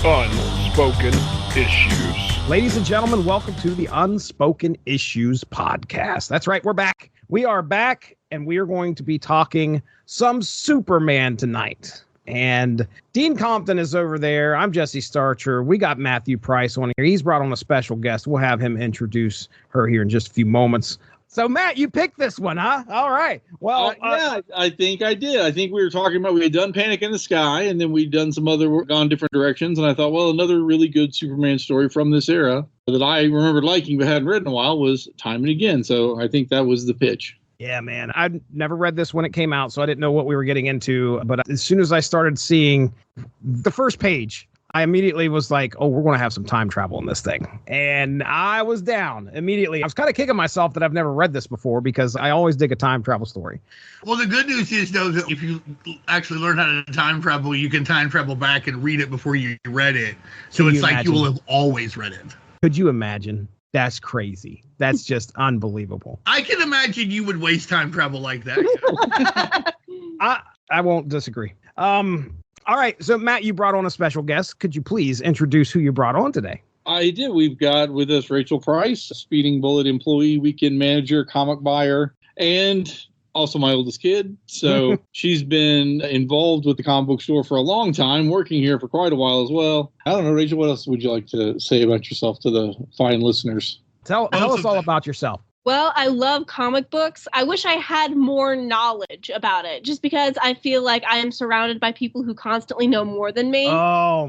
Unspoken Issues. Ladies and gentlemen, welcome to the Unspoken Issues podcast. That's right, we're back. We are back, and we are going to be talking some Superman tonight. And Dean Compton is over there. I'm Jesse Starcher. We got Matthew Price on here. He's brought on a special guest. We'll have him introduce her here in just a few moments. So, Matt, you picked this one, huh? All right. Well, yeah, I think I did. I think we were talking about, we had done Panic in the Sky, and then we'd done some other work on different directions. And I thought, well, another really good Superman story from this era that I remembered liking but hadn't read in a while was Time and Again. So I think that was the pitch. Yeah, man. I'd never read this when it came out, so I didn't know what we were getting into. But as soon as I started seeing the first page, I immediately was like, oh, we're going to have some time travel in this thing. And I was down immediately. I was kind of kicking myself that I've never read this before because I always dig a time travel story. Well, the good news is, though, that if you actually learn how to time travel, you can time travel back and read it before you read it. So it's like you will have always read it. Could you imagine? That's crazy. That's just unbelievable. I can imagine you would waste time travel like that. I won't disagree. All right. So, Matt, you brought on a special guest. Could you please introduce who you brought on today? I did. We've got with us Rachel Price, Speeding Bullet employee, weekend manager, comic buyer, and also my oldest kid. So she's been involved with the comic book store for a long time, working here for quite a while as well. I don't know, Rachel, what else would you like to say about yourself to the fine listeners? Tell us all about yourself. Well, I love comic books. I wish I had more knowledge about it, just because I feel like I am surrounded by people who constantly know more than me. Oh.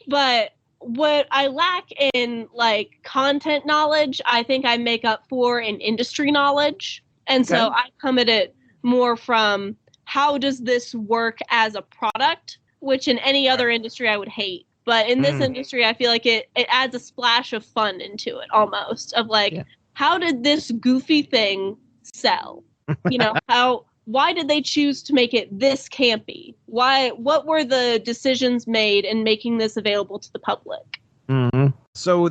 But what I lack in, like, content knowledge, I think I make up for in industry knowledge. And so I come at it more from how does this work as a product, which in any other industry I would hate. But in this industry, I feel like it adds a splash of fun into it almost, of like, how did this goofy thing sell? You know, why did they choose to make it this campy? What were the decisions made in making this available to the public? Mm-hmm. So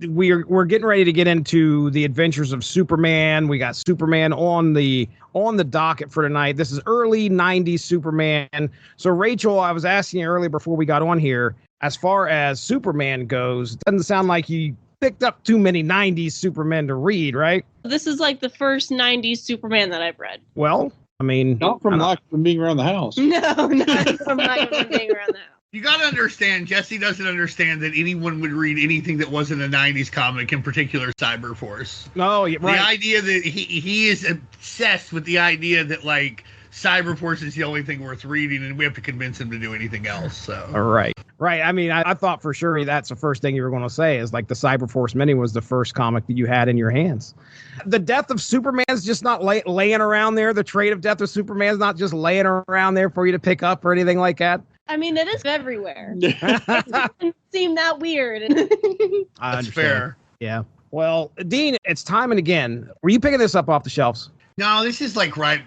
we're getting ready to get into the adventures of Superman. We got Superman on the docket for tonight. This is early 90s Superman. So, Rachel, I was asking you earlier before we got on here, as far as Superman goes, it doesn't sound like you picked up too many 90s Supermen to read, right? This is like the first 90s Superman that I've read. Well, I mean... Not from being around the house. No, not from being around the house. You got to understand, Jesse doesn't understand that anyone would read anything that wasn't a 90s comic, in particular Cyberforce. Oh, yeah, right. The idea that he is obsessed with the idea that, like, Cyberforce is the only thing worth reading, and we have to convince him to do anything else. So right. I mean, I thought for sure that's the first thing you were going to say is like the Cyberforce Mini was the first comic that you had in your hands. The Death of Superman's just not laying around there. The trade of Death of Superman's not just laying around there for you to pick up or anything like that. I mean, it is everywhere. It doesn't seem that weird. That's fair. Yeah. Well, Dean, it's Time and Again. Were you picking this up off the shelves? No, this is like right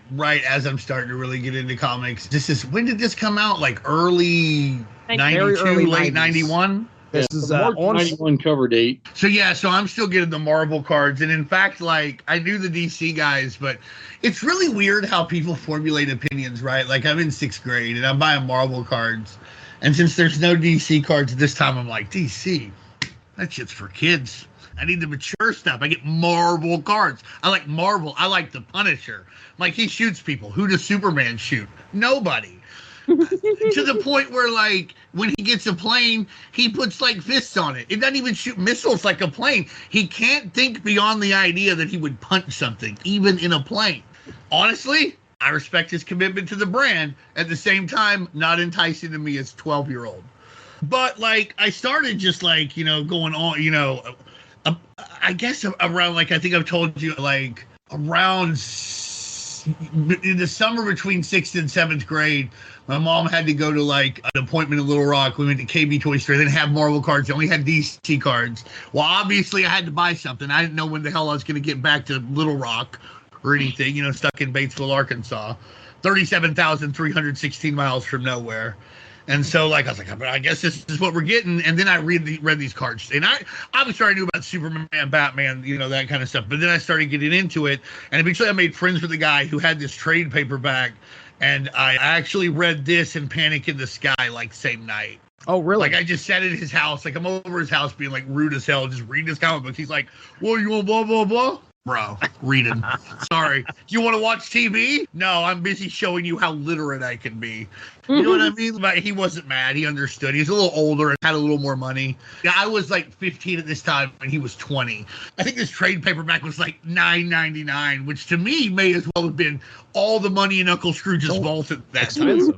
as I'm starting to really get into comics. When did this come out? Like early 92, late 91? This is March 91 cover date. So I'm still getting the Marvel cards. And in fact, like, I knew the DC guys, but it's really weird how people formulate opinions, right? Like, I'm in 6th grade and I'm buying Marvel cards. And since there's no DC cards this time, I'm like, DC, that shit's for kids. I need the mature stuff. I get Marvel cards. I like Marvel. I like the Punisher. Like, he shoots people. Who does Superman shoot? Nobody. To the point where, like, when he gets a plane, he puts, like, fists on it. It doesn't even shoot missiles like a plane. He can't think beyond the idea that he would punch something, even in a plane. Honestly, I respect his commitment to the brand. At the same time, not enticing to me as a 12-year-old. But, like, I started just, like, going on, I guess around, like, I think I've told you, like, around in the summer between 6th and 7th grade, my mom had to go to, like, an appointment in Little Rock. We went to KB Toy Store. They didn't have Marvel cards. They only had DC cards. Well, obviously, I had to buy something. I didn't know when the hell I was going to get back to Little Rock or anything, stuck in Batesville, Arkansas, 37,316 miles from nowhere. And so, like, I was like, I guess this is what we're getting. And then I read these cards. And I was starting to know about Superman, Batman, that kind of stuff. But then I started getting into it. And eventually I made friends with a guy who had this trade paperback. And I actually read this and Panic in the Sky, like, same night. Oh, really? Like, I just sat at his house, like, I'm over his house being, like, rude as hell, just reading his comic books. He's like, well, you want blah, blah, blah? Bro, reading. Sorry. You want to watch TV? No, I'm busy showing you how literate I can be. You know what I mean? But he wasn't mad. He understood. He was a little older and had a little more money. Yeah, I was like 15 at this time and he was 20. I think this trade paperback was like $9.99, which to me may as well have been all the money in Uncle Scrooge's vault at that time.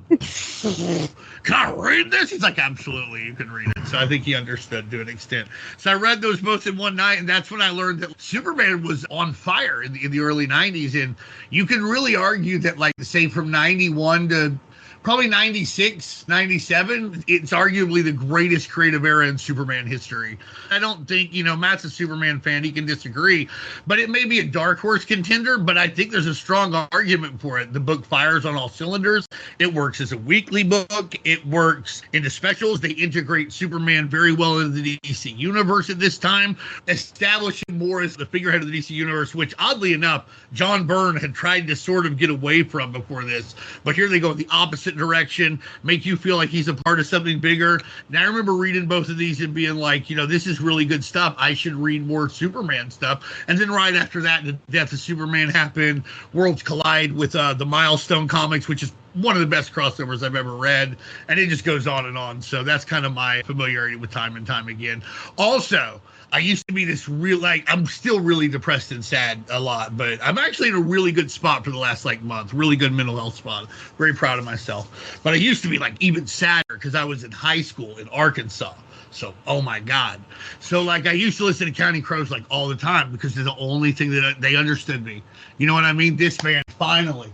Can I read this? He's like, absolutely, you can read it. So I think he understood to an extent. So I read those both in one night, and that's when I learned that Superman was on fire in the early 90s. And you can really argue that, like, say from 91 to probably 96, 97, it's arguably the greatest creative era in Superman history. I don't think, Matt's a Superman fan, he can disagree, but it may be a dark horse contender, but I think there's a strong argument for it. The book fires on all cylinders. It works as a weekly book. It works into specials. They integrate Superman very well into the DC universe at this time, establishing more as the figurehead of the DC universe, which oddly enough, John Byrne had tried to sort of get away from before this, but here they go in the opposite direction, make you feel like he's a part of something bigger. And I remember reading both of these and being like, this is really good stuff. I should read more Superman stuff. And then right after that, the death of Superman happened. Worlds collide with the Milestone comics, which is one of the best crossovers I've ever read. And it just goes on and on. So that's kind of my familiarity with Time and Time Again. Also, I used to be this I'm still really depressed and sad a lot, but I'm actually in a really good spot for the last month, really good mental health spot. Very proud of myself. But I used to be even sadder because I was in high school in Arkansas. So, oh my God. So I used to listen to Counting Crows all the time because they're the only thing that they understood me. You know what I mean? This band, finally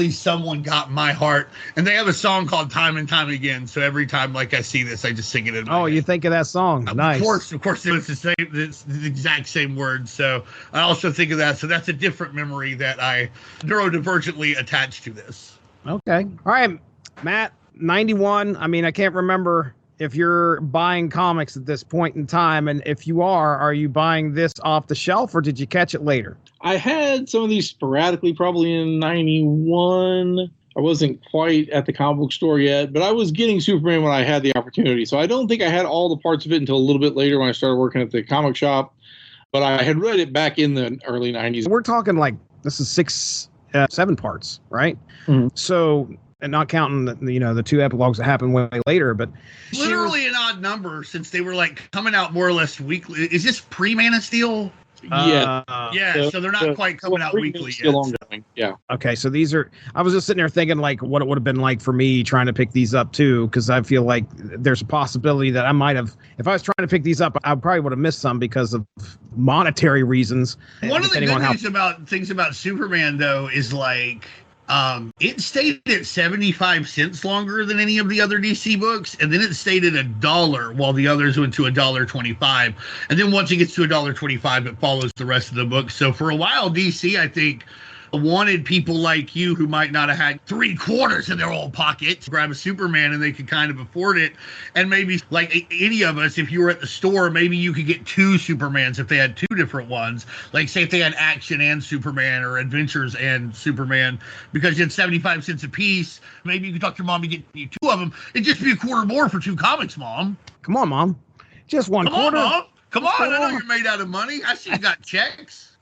someone got my heart. And they have a song called Time and Time Again. So every time I see this, I just sing it in my head. You think of that song. Nice. Of course it's the exact same words. So I also think of that. So that's a different memory that I neurodivergently attached to this. Okay. All right, Matt, 91. I mean, I can't remember if you're buying comics at this point in time, and if you are you buying this off the shelf or did you catch it later? I had some of these sporadically, probably in 91. I wasn't quite at the comic book store yet, but I was getting Superman when I had the opportunity. So I don't think I had all the parts of it until a little bit later when I started working at the comic shop, but I had read it back in the early 90s. We're talking this is 7 parts, right? Mm-hmm. So, and not counting the 2 epilogues that happened way later, but literally an odd number since they were coming out more or less weekly. Is this pre-Man of Steel? Yeah. So they're not quite coming out weekly still yet. ongoing. Yeah. Okay, so these are. I was just sitting there thinking what it would have been like for me trying to pick these up too, because I feel like there's a possibility that I might have, if I was trying to pick these up, I probably would have missed some because of monetary reasons. One of the good news about things about Superman though is it stayed at 75 cents longer than any of the other DC books, and then it stayed at $1 while the others went to $1.25. And then once it gets to $1.25, it follows the rest of the book. So for a while, DC, I think, wanted people like you who might not have had $3 in their old pocket to grab a Superman and they could kind of afford it. And maybe any of us, if you were at the store, maybe you could get 2 Supermans if they had 2 different ones. Say if they had Action and Superman or Adventures and Superman, because you had 75 cents a piece. Maybe you could talk to your mom to get you 2 of them. It'd just be $0.25 more for 2 comics, Mom. Come on, Mom. Just one quarter. Come on, Mom. Come on. I know you're made out of money. I see you got checks.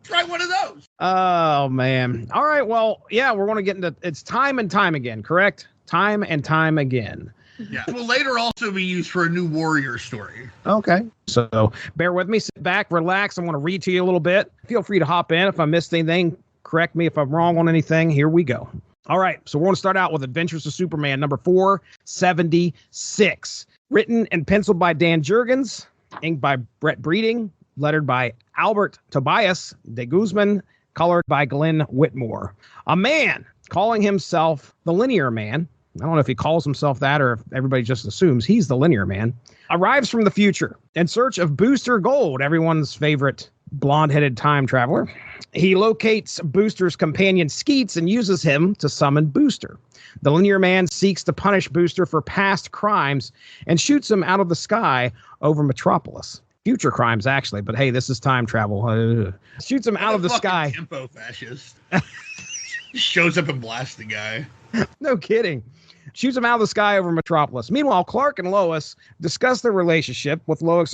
Try one of those. Oh, man. All right. Well, yeah, we're going to get into it's Time and Time Again, correct? Time and Time Again. Yeah. It will later also be used for a new Warrior story. Okay. So bear with me. Sit back, relax. I want to read to you a little bit. Feel free to hop in. If I missed anything, correct me if I'm wrong on anything. Here we go. All right. So we're going to start out with Adventures of Superman, number 476. Written and penciled by Dan Jurgens, inked by Brett Breeding, lettered by Albert Tobias de Guzman, colored by Glenn Whitmore. A man calling himself the Linear Man, I don't know if he calls himself that or if everybody just assumes he's the Linear Man, arrives from the future in search of Booster Gold, everyone's favorite blonde-headed time traveler. He locates Booster's companion Skeets and uses him to summon Booster. The Linear Man seeks to punish Booster for past crimes and shoots him out of the sky over Metropolis. Future crimes, actually, but hey, this is time travel. Shoots him out of the sky. Tempo fascist. Shows up and blasts the guy. No kidding. shoots him out of the sky over Metropolis. Meanwhile, Clark and Lois discuss their relationship, with Lois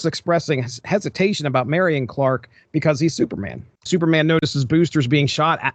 expressing hesitation about marrying Clark because he's Superman. Superman notices Booster's being shot at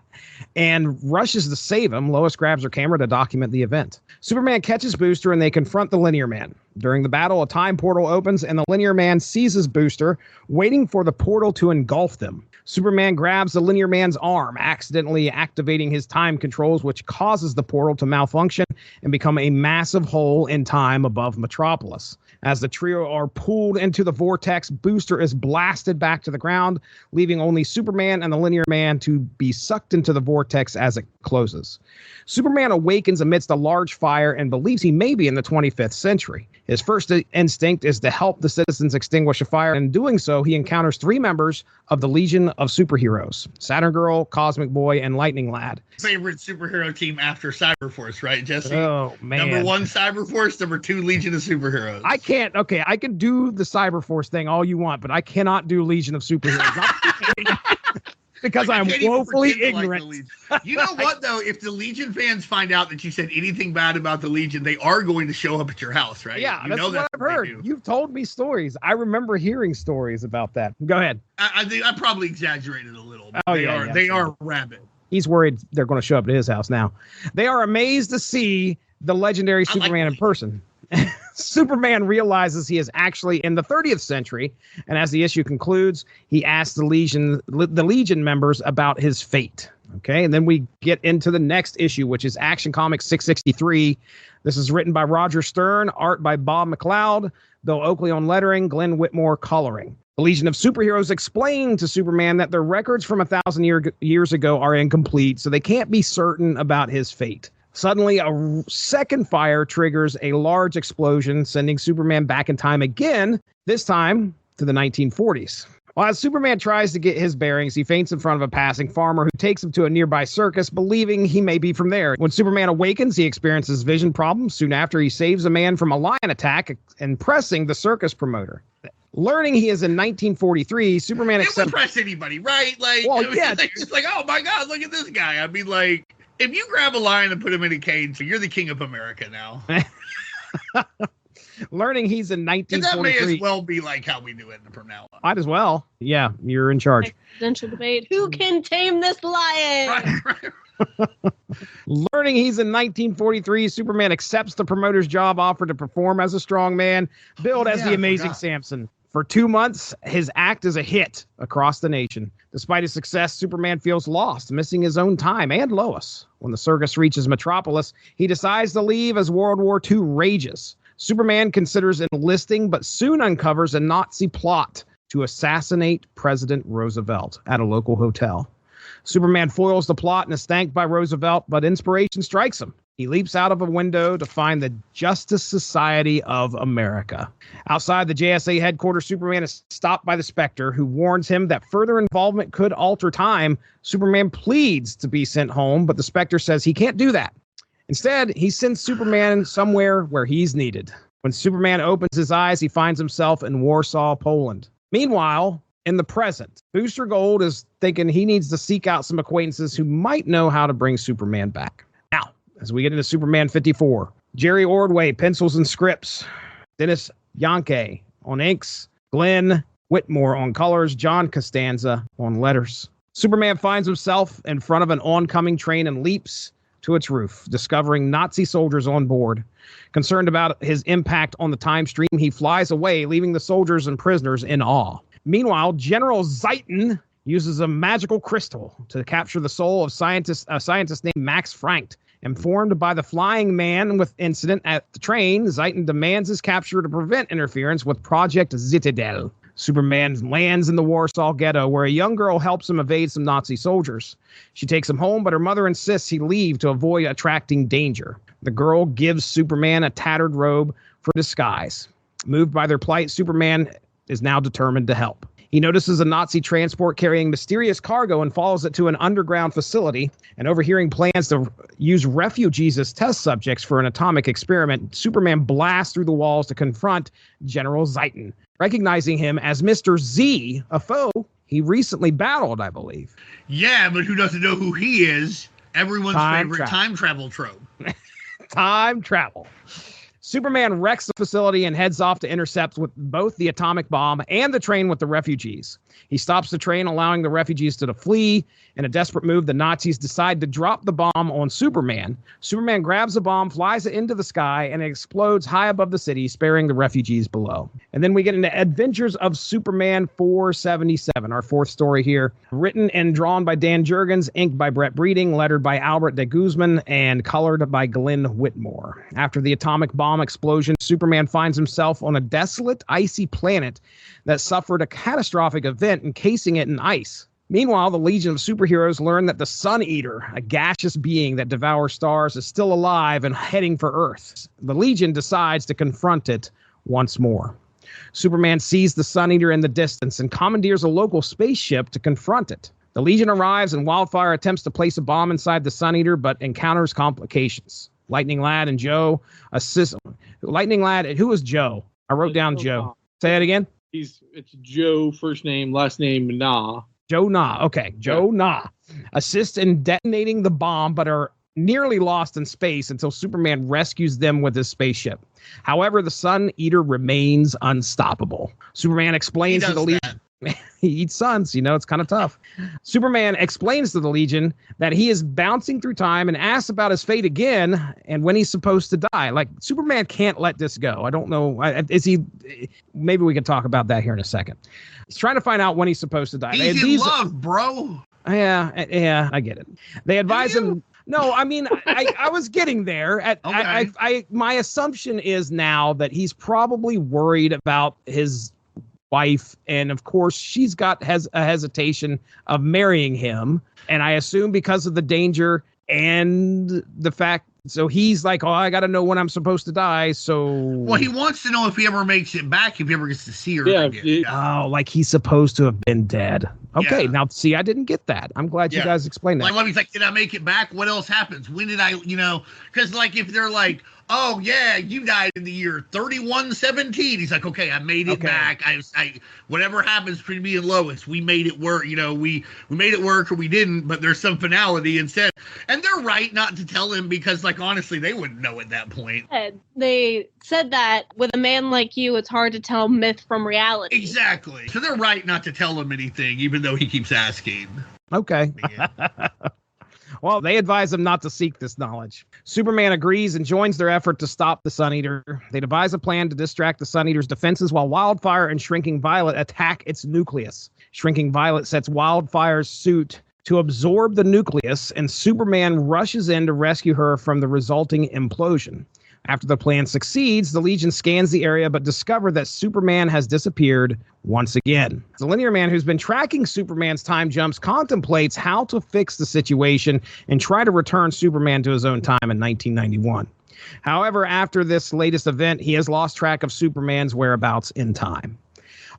and rushes to save him. Lois grabs her camera to document the event. Superman catches Booster and they confront the Linear Man. During the battle, a time portal opens and the Linear Man seizes Booster, waiting for the portal to engulf them. Superman grabs the Linear Man's arm, accidentally activating his time controls, which causes the portal to malfunction and become a massive hole in time above Metropolis. As the trio are pulled into the vortex, Booster is blasted back to the ground, leaving only Superman and the Linear Man to be sucked into the vortex as it closes. Superman awakens amidst a large fire and believes he may be in the 25th century. His first instinct is to help the citizens extinguish a fire. In doing so, he encounters 3 members of the Legion of Superheroes: Saturn Girl, Cosmic Boy, and Lightning Lad. Favorite superhero team after Cyberforce, right, Jesse? Oh, man. Number 1, Cyberforce. Number 2, Legion of Superheroes. I can do the Cyberforce thing all you want, but I cannot do Legion of Superheroes. Because I'm woefully ignorant. You know what, though? If the Legion fans find out that you said anything bad about the Legion, they are going to show up at your house, right? Yeah, that's what I've heard. You've told me stories. I remember hearing stories about that. Go ahead. I think I probably exaggerated a little. Oh, They are rabid. He's worried they're going to show up at his house now. They are amazed to see the legendary Superman in person. Superman realizes he is actually in the 30th century, and as the issue concludes, he asks the Legion members about his fate. Okay, and then we get into the next issue, which is Action Comics 663. This is written by Roger Stern, art by Bob McLeod, Bill Oakley on lettering, Glenn Whitmore coloring. The Legion of Superheroes explain to Superman that their records from 1,000 years ago are incomplete, so they can't be certain about his fate. Suddenly, a second fire triggers a large explosion, sending Superman back in time again, this time to the 1940s. While as Superman tries to get his bearings, he faints in front of a passing farmer who takes him to a nearby circus, believing he may be from there. When Superman awakens, he experiences vision problems. Soon after, he saves a man from a lion attack, impressing the circus promoter. Learning he is in 1943, Superman accepts... It would impress anybody, right? Like, well, yeah. It's like, oh my God, look at this guy. I mean, like... If you grab a lion and put him in a cage, you're the king of America now. Learning he's in 1943. And that may as well be like how we do it from now on. Might as well. Yeah, you're in charge. Presidential debate. Who can tame this lion? Right. Learning he's in 1943, Superman accepts the promoter's job offer to perform as a strongman, billed as the Amazing Samson. For 2 months, his act is a hit across the nation. Despite his success, Superman feels lost, missing his own time and Lois. When the circus reaches Metropolis, he decides to leave as World War II rages. Superman considers enlisting, but soon uncovers a Nazi plot to assassinate President Roosevelt at a local hotel. Superman foils the plot and is thanked by Roosevelt, but inspiration strikes him. He leaps out of a window to find the Justice Society of America. Outside the JSA headquarters, Superman is stopped by the Spectre, who warns him that further involvement could alter time. Superman pleads to be sent home, but the Spectre says he can't do that. Instead, he sends Superman somewhere where he's needed. When Superman opens his eyes, he finds himself in Warsaw, Poland. Meanwhile, in the present, Booster Gold is thinking he needs to seek out some acquaintances who might know how to bring Superman back. Now, as we get into Superman 54, Jerry Ordway pencils and scripts, Dennis Yanke on inks, Glenn Whitmore on colors, John Costanza on letters. Superman finds himself in front of an oncoming train and leaps to its roof, discovering Nazi soldiers on board. Concerned about his impact on the time stream, he flies away, leaving the soldiers and prisoners in awe. Meanwhile, General Zeiton uses a magical crystal to capture the soul of a scientist named Max Frank. Informed by the flying man with incident at the train, Zeiton demands his capture to prevent interference with Project Citadel. Superman lands in the Warsaw ghetto, where a young girl helps him evade some Nazi soldiers. She takes him home, but her mother insists he leave to avoid attracting danger. The girl gives Superman a tattered robe for disguise. Moved by their plight, Superman is now determined to help. He notices a Nazi transport carrying mysterious cargo and follows it to an underground facility. And overhearing plans to use refugees as test subjects for an atomic experiment, Superman blasts through the walls to confront General Zeiton, recognizing him as Mr. Z, a foe he recently battled, I believe. Yeah, but who doesn't know who he is? Everyone's favorite time travel trope. time travel. Superman wrecks the facility and heads off to intercept with both the atomic bomb and the train with the refugees. He stops the train, allowing the refugees to flee. In a desperate move, the Nazis decide to drop the bomb on Superman. Superman grabs the bomb, flies it into the sky, and it explodes high above the city, sparing the refugees below. And then we get into Adventures of Superman 477, our fourth story here. Written and drawn by Dan Jurgens, inked by Brett Breeding, lettered by Albert de Guzman, and colored by Glenn Whitmore. After the atomic bomb explosion, Superman finds himself on a desolate, icy planet that suffered a catastrophic event, encasing it in ice. Meanwhile, the Legion of Superheroes learn that the Sun Eater, a gaseous being that devours stars, is still alive and heading for Earth. The Legion decides to confront it once more. Superman sees the Sun Eater in the distance and commandeers a local spaceship to confront it. The Legion arrives and Wildfire attempts to place a bomb inside the Sun Eater, but encounters complications. Lightning Lad and Joe assist. Lightning Lad, who is Joe? I wrote down Joe. Say it again. It's Joe, first name, last name, Nah. Joe Nah. Okay. Joe Nah assist in detonating the bomb, but are nearly lost in space until Superman rescues them with his spaceship. However, the Sun Eater remains unstoppable. Superman explains to the Legion. He eats suns, it's kind of tough. Superman explains to the Legion that he is bouncing through time and asks about his fate again and when he's supposed to die. Like, Superman can't let this go. I don't know. Maybe we can talk about that here in a second. He's trying to find out when he's supposed to die. He's in love, bro. Yeah, I get it. They advise him. No, I mean, I was getting there. My assumption is now that he's probably worried about his wife, and of course she's has a hesitation of marrying him, and I assume because of the danger and the fact, so he's like, I gotta know when I'm supposed to die. So he wants to know if he ever makes it back, if he ever gets to see her again. Like he's supposed to have been dead. Okay, now see, I didn't get that. I'm glad you guys explained that. Like, he's like, did I make it back? What else happens? When did I, because like if they're like, oh yeah, you died in the year 3117. He's like, okay, I made it back. I whatever happens between me and Lois, we made it work. We made it work, or we didn't, but there's some finality instead. And they're right not to tell him, because like honestly, they wouldn't know at that point. They said that with a man like you, it's hard to tell myth from reality. Exactly. So they're right not to tell him anything, even though he keeps asking. Okay. Well, they advise him not to seek this knowledge. Superman agrees and joins their effort to stop the Sun Eater. They devise a plan to distract the Sun Eater's defenses while Wildfire and Shrinking Violet attack its nucleus. Shrinking Violet sets Wildfire's suit to absorb the nucleus, and Superman rushes in to rescue her from the resulting implosion. After the plan succeeds, the Legion scans the area but discover that Superman has disappeared once again. The Linear Man, who's been tracking Superman's time jumps, contemplates how to fix the situation and try to return Superman to his own time in 1991. However, after this latest event, he has lost track of Superman's whereabouts in time.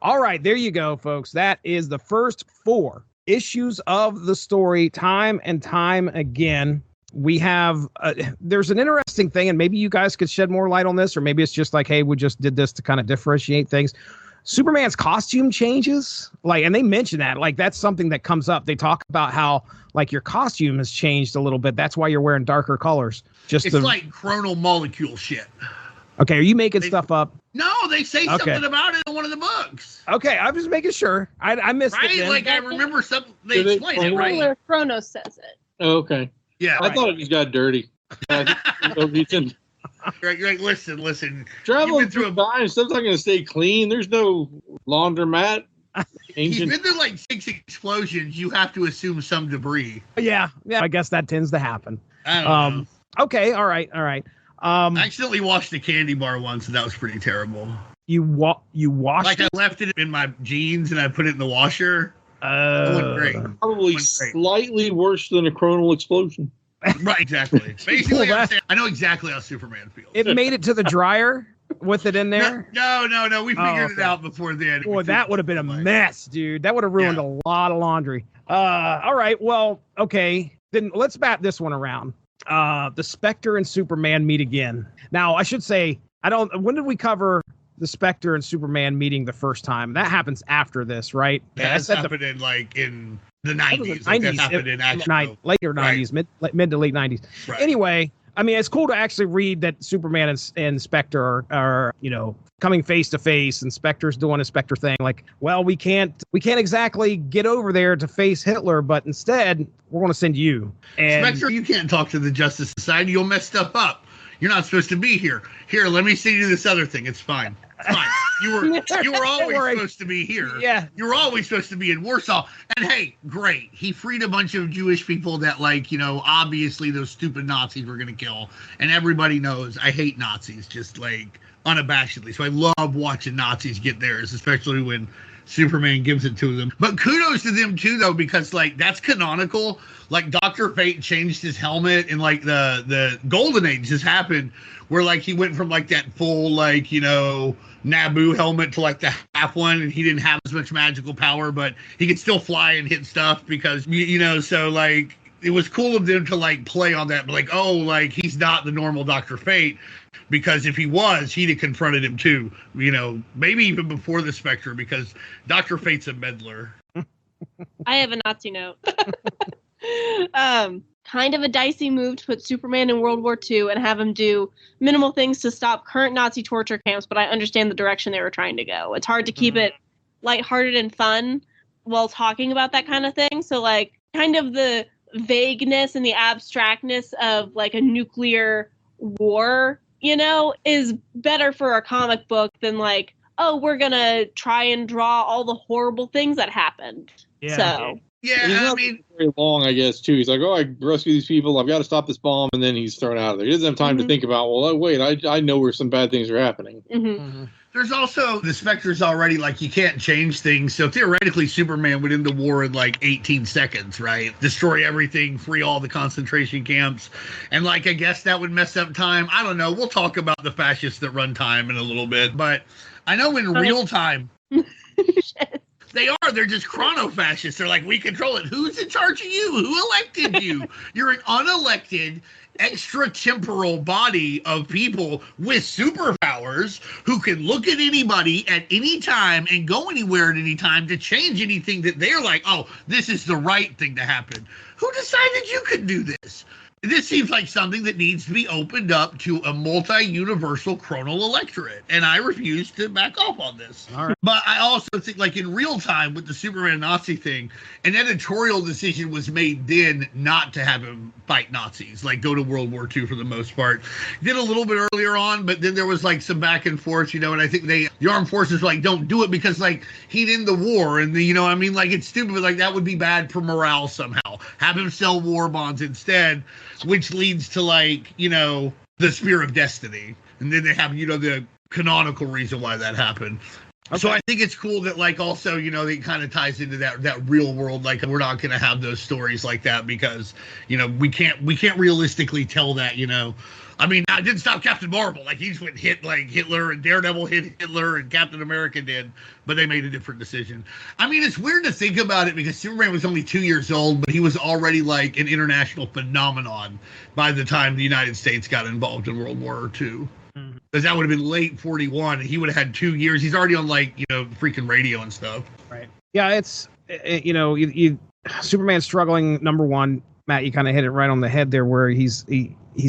All right, there you go, folks. That is the first 4 issues of the story, time and time again. We have, there's an interesting thing, and maybe you guys could shed more light on this, or maybe it's just like, hey, we just did this to kind of differentiate things. Superman's costume changes, and they mention that, that's something that comes up. They talk about how, your costume has changed a little bit. That's why you're wearing darker colors. It's like chronal molecule shit. Okay, are you making stuff up? No, they say something about it in one of the books. Okay, I'm just making sure. I missed it. Then. Like, I remember something, they explained it, right? Chronos says it. Oh, okay. Yeah, I thought it just got dirty. Right, listen. Traveling through time, stuff's not going to stay clean. There's no laundromat. He's been through 6 explosions. You have to assume some debris. Yeah. I guess that tends to happen. I don't know. Okay, all right. I accidentally washed a candy bar once, and that was pretty terrible. You washed it? I left it in my jeans, and I put it in the washer. It looked great. Probably slightly worse than a chronal explosion. Right, exactly. Basically, I know exactly how Superman feels. It made it to the dryer with it in there? No. We figured it out before then. Boy, that would have been a mess, dude. That would have ruined a lot of laundry. All right, well, okay. Then let's bat this one around. The Spectre and Superman meet again. Now, I should say, when did we cover the Spectre and Superman meeting the first time? That happens after this, right? Yeah, that's happened in the 90s. Later 90s, mid to late 90s. Right. Anyway, I mean, it's cool to actually read that Superman and Spectre are coming face to face, and Spectre's doing a Spectre thing. Like, well, we can't exactly get over there to face Hitler, but instead we're going to send you. And Spectre, you can't talk to the Justice Society. You'll mess stuff up. You're not supposed to be here. Here, let me send you this other thing. It's fine. It's fine. You were always supposed to be here. Yeah. You were always supposed to be in Warsaw. And hey, great. He freed a bunch of Jewish people that, obviously those stupid Nazis were going to kill. And everybody knows I hate Nazis, just unabashedly. So I love watching Nazis get theirs, especially when Superman gives it to them. But kudos to them too, though, because that's canonical. Like Dr. Fate changed his helmet, and the Golden Age has happened where he went from that full Naboo helmet to the half one, and he didn't have as much magical power, but he could still fly and hit stuff because so it was cool of them to play on that, he's not the normal Dr. Fate. Because if he was, he'd have confronted him too, maybe even before the Spectre, because Dr. Fate's a meddler. I have a Nazi note. Kind of a dicey move to put Superman in World War II and have him do minimal things to stop current Nazi torture camps, but I understand the direction they were trying to go. It's hard to keep it lighthearted and fun while talking about that kind of thing. So, kind of the vagueness and the abstractness of, a nuclear war, is better for a comic book than we're gonna try and draw all the horrible things that happened. Yeah. So Yeah, very long, I guess, too. He's like, I rescue these people. I've got to stop this bomb, and then he's thrown out of there. He doesn't have time to think about, I know where some bad things are happening. There's also the Spectre's already you can't change things. So theoretically, Superman would end the war in 18 seconds, right? Destroy everything, free all the concentration camps. And I guess that would mess up time. I don't know. We'll talk about the fascists that run time in a little bit. But I know in real time, they're just chrono-fascists. They're we control it. Who's in charge of you? Who elected you? You're an unelected extra-temporal body of people with superpowers who can look at anybody at any time and go anywhere at any time to change anything that they're this is the right thing to happen. Who decided you could do this? This seems like something that needs to be opened up to a multi-universal chronal electorate, and I refuse to back off on this. All right. But I also think, in real time with the Superman Nazi thing, an editorial decision was made then not to have him fight Nazis, go to World War II for the most part. Did a little bit earlier on, but then there was some back and forth, and I think the armed forces were don't do it because he'd end the war, and it's stupid, but that would be bad for morale somehow. Have him sell war bonds instead. Which leads to the Spear of Destiny, and then they have the canonical reason why that happened. Okay. So I think it's cool that also it kind of ties into that real world. We're not going to have those stories like that because we can't realistically tell that. I didn't stop Captain Marvel. He just went hit Hitler, and Daredevil hit Hitler, and Captain America did, but they made a different decision. It's weird to think about it because Superman was only 2 years old, but he was already an international phenomenon by the time the United States got involved in World War II. Because that would have been late 41, and he would have had 2 years. He's already on freaking radio and stuff. Right. Yeah, it's Superman's struggling. Number one, Matt, you kind of hit it right on the head there, where he's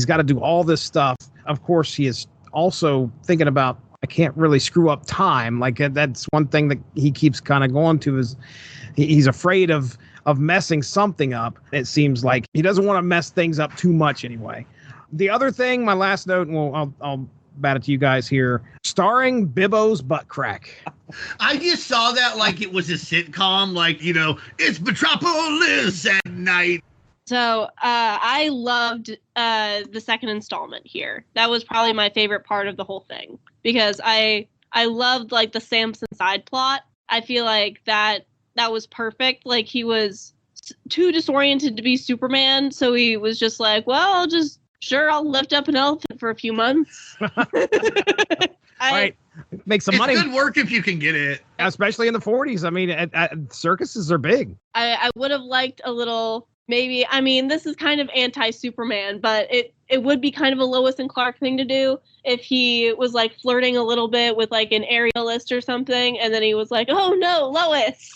got to do all this stuff. Of course, he is also thinking about, I can't really screw up time. That's one thing that he keeps kind of going to, is he's afraid of messing something up. It seems like he doesn't want to mess things up too much anyway. The other thing, my last note, and I'll bat it to you guys here, starring Bibbo's butt crack. I just saw that it was a sitcom, it's Metropolis at night. So I loved the second installment here. That was probably my favorite part of the whole thing, because I loved the Samson side plot. I feel like that was perfect. He was too disoriented to be Superman, so he was just I'll lift up an elephant for a few months. Right. Make some money. It's good work if you can get it. Especially in the 40s. Circuses are big. I would have liked a little, maybe, this is kind of anti-Superman, but it would be kind of a Lois and Clark thing to do if he was flirting a little bit with an aerialist or something, and then he was oh no, Lois.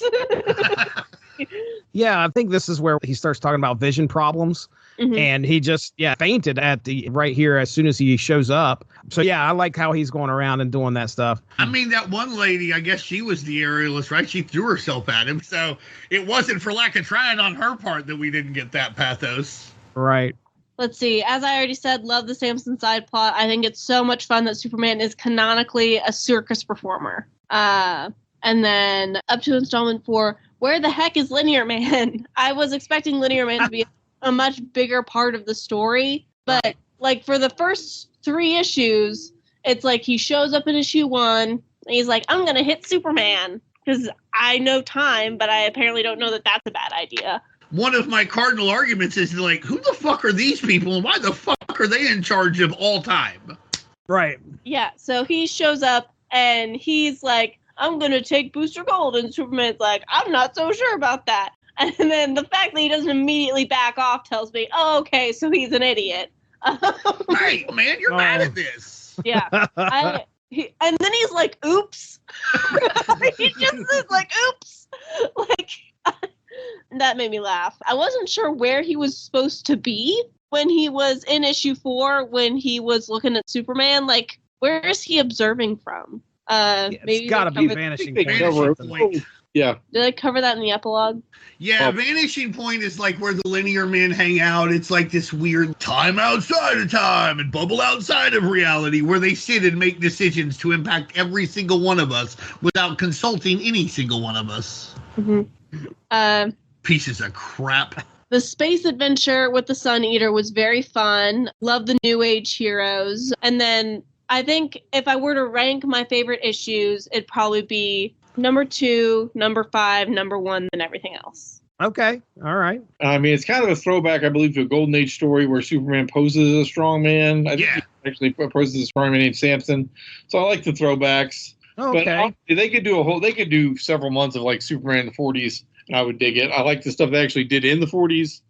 Yeah, I think this is where he starts talking about vision problems. Mhm. And he just, fainted at the right here as soon as he shows up. So, yeah, I like how he's going around and doing that stuff. I mean, that one lady, I guess she was the aerialist, right? She threw herself at him. So it wasn't for lack of trying on her part that we didn't get that pathos. Right. Let's see. As I already said, love the Samson side plot. I think it's so much fun that Superman is canonically a circus performer. And then up to installment 4, where the heck is Linear Man? I was expecting Linear Man to be a much bigger part of the story, but like for the first 3 issues, it's like he shows up in issue 1 and he's like, I'm gonna hit Superman because I know time, but I apparently don't know that that's a bad idea. One of my cardinal arguments is like, who the fuck are these people and why the fuck are they in charge of all time? Right. Yeah, so he shows up and he's like, I'm gonna take Booster Gold, and Superman's like, I'm not so sure about that. And then the fact that he doesn't immediately back off tells me, oh, okay, so he's an idiot. Hey, man, you're mad at this. Yeah. And then he's like, oops. He just is like, oops. Like, that made me laugh. I wasn't sure where he was supposed to be when he was in issue 4, when he was looking at Superman. Like, where is he observing from? Maybe it's got to be Vanishing Point. Yeah. Did I cover that in the epilogue? Yeah, Vanishing Point is like where the Linear Men hang out. It's like this weird time outside of time and bubble outside of reality where they sit and make decisions to impact every single one of us without consulting any single one of us. Mm-hmm. Pieces of crap. The space adventure with the Sun Eater was very fun. Love the New Age heroes. And then I think if I were to rank my favorite issues, it'd probably be number 2, number 5, number 1, and everything else. Okay. All right. I mean, it's kind of a throwback, I believe, to a Golden Age story where Superman poses as a strong man. I think he actually poses as a strong man named Samson. So I like the throwbacks. Okay. But they could do several months of like Superman in the 40s, and I would dig it. I like the stuff they actually did in the 40s.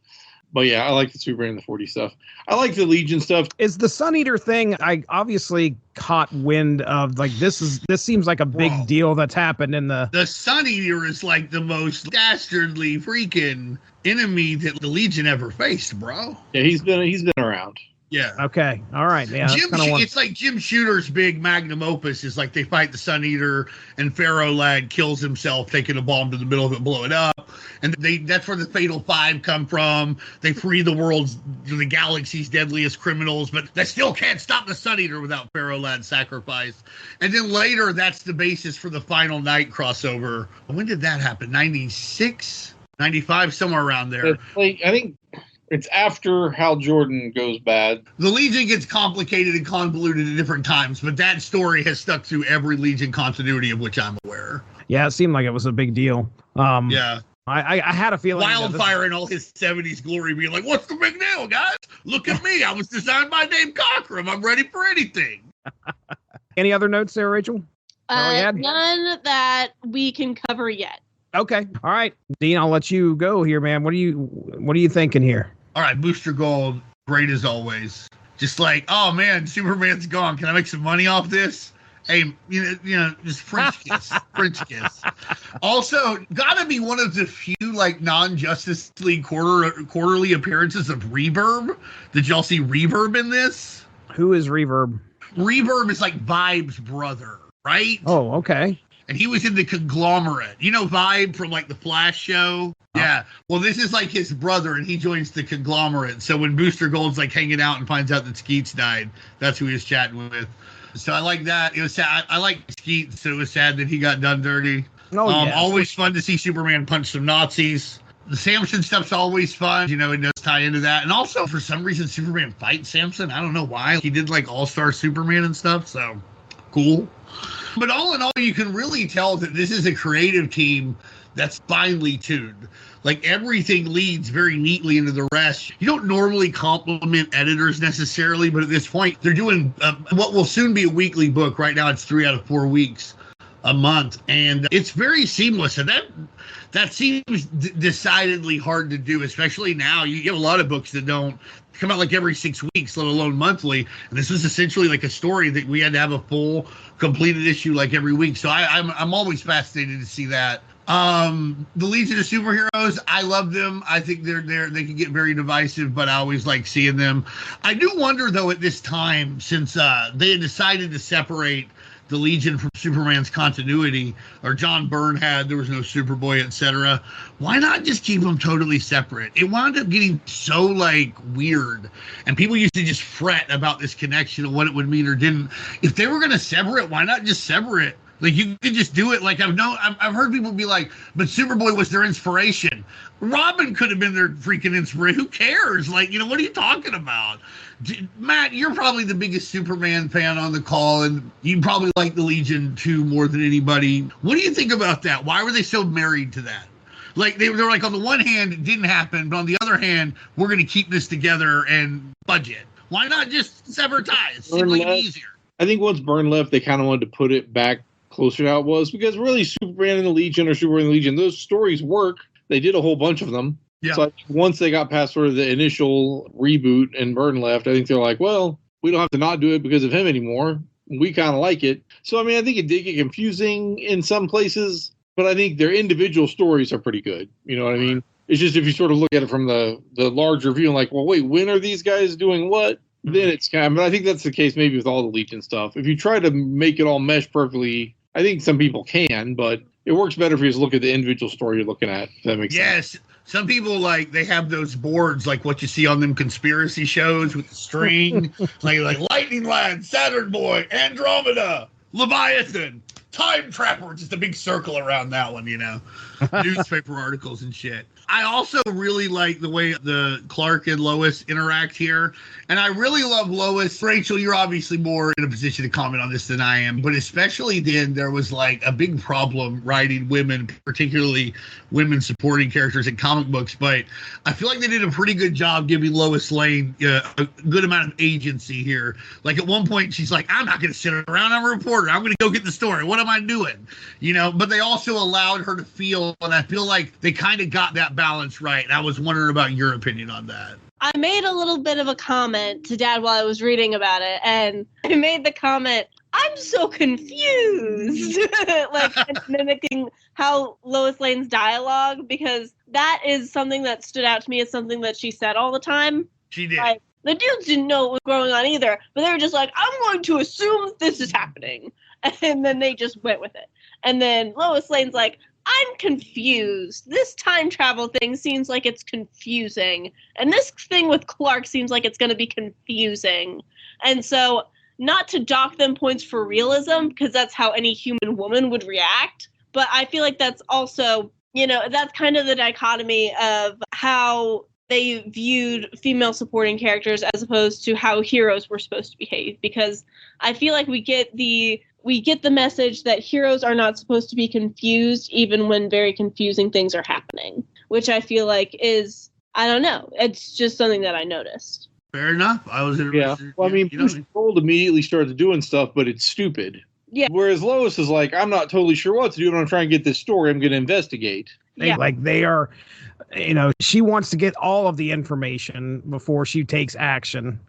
But yeah, I like the Superman in the 40s stuff. I like the Legion stuff. Is the Sun Eater thing, I obviously caught wind of, like, this seems like a big deal that's happened in the... The Sun Eater is like the most dastardly freaking enemy that the Legion ever faced, bro. Yeah, he's been around. Yeah. Okay. All right. Yeah. It's like Jim Shooter's big magnum opus is like they fight the Sun Eater and Pharaoh Lad kills himself, taking a bomb to the middle of it, blow it up. And that's where the Fatal Five come from. They free the galaxy's deadliest criminals, but they still can't stop the Sun Eater without Pharaoh Lad's sacrifice. And then later, that's the basis for the Final Night crossover. When did that happen? 96? 95? Somewhere around there. I think it's after Hal Jordan goes bad. The Legion gets complicated and convoluted at different times, but that story has stuck through every Legion continuity of which I'm aware. Yeah, it seemed like it was a big deal. Yeah. I had a feeling. Wildfire in all his 70s glory being like, what's the big deal, guys? Look at me. I was designed by Dave Cockrum. I'm ready for anything. Any other notes there, Rachel? None that we can cover yet. Okay. All right. Dean, I'll let you go here, man. What are you thinking here? All right, Booster Gold, great as always. Just like, oh man, Superman's gone. Can I make some money off this? Hey, you know, just French kiss, French kiss. Also, gotta be one of the few like non-Justice League quarterly appearances of Reverb. Did y'all see Reverb in this? Who is Reverb? Reverb is like Vibe's brother, right? Oh, okay. And he was in the Conglomerate. You know Vibe from like the Flash show? Yeah. Well, this is like his brother, and he joins the Conglomerate. So when Booster Gold's like hanging out and finds out that Skeets died, that's who he was chatting with. So I like that. It was sad. I like Skeet, so it was sad that he got done dirty. Oh, yeah. Always fun to see Superman punch some Nazis. The Samson stuff's always fun. You know, it does tie into that. And also, for some reason, Superman fights Samson. I don't know why. He did like All-Star Superman and stuff, so cool. But all in all, you can really tell that this is a creative team that's finely tuned. Like everything leads very neatly into the rest. You don't normally compliment editors necessarily, but at this point, they're doing what will soon be a weekly book. Right now, it's 3 out of 4 weeks a month, and it's very seamless. And that seems decidedly hard to do, especially now. You get a lot of books that don't come out like every 6 weeks, let alone monthly. And this is essentially like a story that we had to have a full completed issue like every week. So I'm always fascinated to see that. The Legion of Superheroes, I love them. I think they can get very divisive, but I always like seeing them. I do wonder though at this time, since they had decided to separate the Legion from Superman's continuity, or John Byrne had, there was no Superboy, etc. Why not just keep them totally separate? It wound up getting so like weird, and people used to just fret about this connection and what it would mean or didn't. If they were going to sever it, why not just sever it? Like, you could just do it. Like, I've heard people be like, but Superboy was their inspiration. Robin could have been their freaking inspiration. Who cares? Like, what are you talking about? Matt, you're probably the biggest Superman fan on the call, and you probably like the Legion too more than anybody. What do you think about that? Why were they so married to that? Like, they're like, on the one hand, it didn't happen, but on the other hand, we're going to keep this together and budget. Why not just sever ties? Seems like easier. I think once Byrne left, they kind of wanted to put it back closer to how it was, because really Superman and the Legion or Superman and the Legion, those stories work. They did a whole bunch of them. Yeah. So I think once they got past sort of the initial reboot and Byrne left, I think they're like, well, we don't have to not do it because of him anymore. We kind of like it. So, I mean, I think it did get confusing in some places, but I think their individual stories are pretty good. You know what I mean? It's just if you sort of look at it from the larger view and like, well, wait, when are these guys doing what? Then it's kind of, but I think that's the case maybe with all the Legion stuff. If you try to make it all mesh perfectly, I think some people can, but it works better if you just look at the individual story you're looking at. If that makes sense. Yes. Some people, like, they have those boards, like what you see on them conspiracy shows with the string, like Lightning Lad, Saturn Boy, Andromeda, Leviathan, Time Trapper, just a big circle around that one, newspaper articles and shit. I also really like the way the Clark and Lois interact here. And I really love Lois. Rachel, you're obviously more in a position to comment on this than I am. But especially then, there was like a big problem writing women, particularly women supporting characters in comic books. But I feel like they did a pretty good job giving Lois Lane a good amount of agency here. Like at one point, she's like, I'm not going to sit around. I'm a reporter. I'm going to go get the story. What am I doing? But they also allowed her to feel, and I feel like they kind of got that balance right. And I was wondering about your opinion on that. I made a little bit of a comment to Dad while I was reading about it, and I made the comment, I'm so confused, like mimicking how Lois Lane's dialogue, because that is something that stood out to me as something that she said all the time. She did. Like, the dudes didn't know what was going on either, but they were just like, I'm going to assume this is happening. And then they just went with it. And then Lois Lane's like, I'm confused. This time travel thing seems like it's confusing. And this thing with Clark seems like it's going to be confusing. And so, not to dock them points for realism, because that's how any human woman would react. But I feel like that's also, that's kind of the dichotomy of how they viewed female supporting characters as opposed to how heroes were supposed to behave. Because I feel like we get the message that heroes are not supposed to be confused even when very confusing things are happening, which I feel like is, I don't know, it's just something that I noticed. Fair enough. I was interested. Yeah. Well, I mean, Bruce Gold immediately starts doing stuff, but it's stupid. Yeah. Whereas Lois is like, I'm not totally sure what to do, but I'm trying to get this story. I'm going to investigate. They are, she wants to get all of the information before she takes action.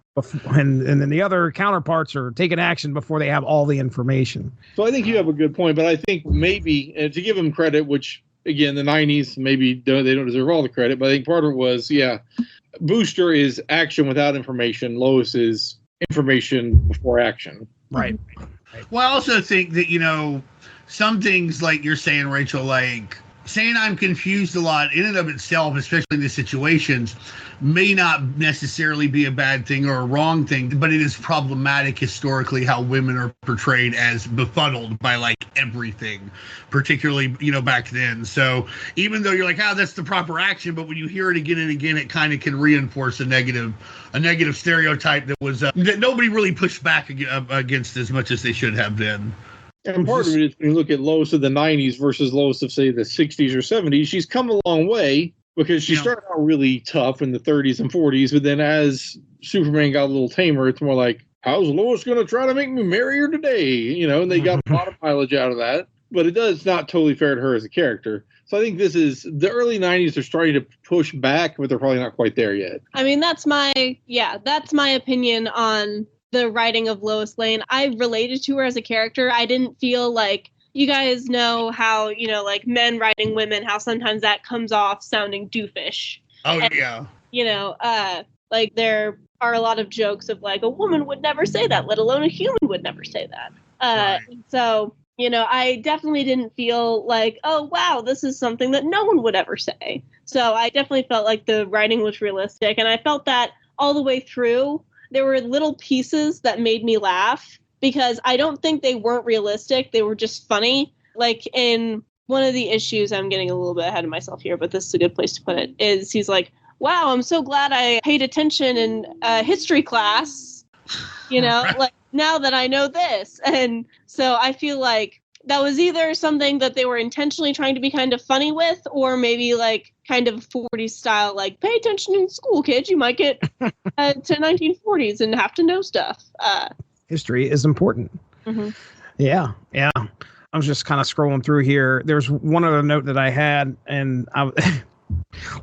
And then the other counterparts are taking action before they have all the information. So I think you have a good point, but I think maybe, and to give them credit, which, again, the 90s, maybe they don't deserve all the credit, but I think part of it was, Booster is action without information. Lois is information before action. Right. Well, I also think that, some things like you're saying, Rachel, like saying I'm confused a lot in and of itself, especially in these situations, may not necessarily be a bad thing or a wrong thing, but it is problematic historically how women are portrayed as befuddled by like everything, particularly, back then. So even though you're like, that's the proper action, but when you hear it again and again, it kind of can reinforce a negative stereotype that was that nobody really pushed back against as much as they should have been. And part of it is when you look at Lois of the 90s versus Lois of, say, the 60s or 70s, she's come a long way because she started out really tough in the 30s and 40s, but then as Superman got a little tamer, it's more like, how's Lois going to try to make me marry her today? And they got a lot of mileage out of that. But it's not totally fair to her as a character. So I think this is, the early 90s are starting to push back, but they're probably not quite there yet. I mean, that's my opinion on the writing of Lois Lane. I related to her as a character. I didn't feel like you guys know how, like men writing women, how sometimes that comes off sounding doofish. Oh, and, yeah. Like there are a lot of jokes of like a woman would never say that, let alone a human would never say that. Right. So, I definitely didn't feel like, oh, wow, this is something that no one would ever say. So I definitely felt like the writing was realistic. And I felt that all the way through, there were little pieces that made me laugh because I don't think they weren't realistic. They were just funny. Like in one of the issues, I'm getting a little bit ahead of myself here, but this is a good place to put it, is he's like, wow, I'm so glad I paid attention in history class, Right. like now that I know this. And so I feel like that was either something that they were intentionally trying to be kind of funny with, or maybe like kind of 40s style, like pay attention in school, kids. You might get to 1940s and have to know stuff. History is important. Mm-hmm. Yeah. I was just kind of scrolling through here. There's one other note that I had, and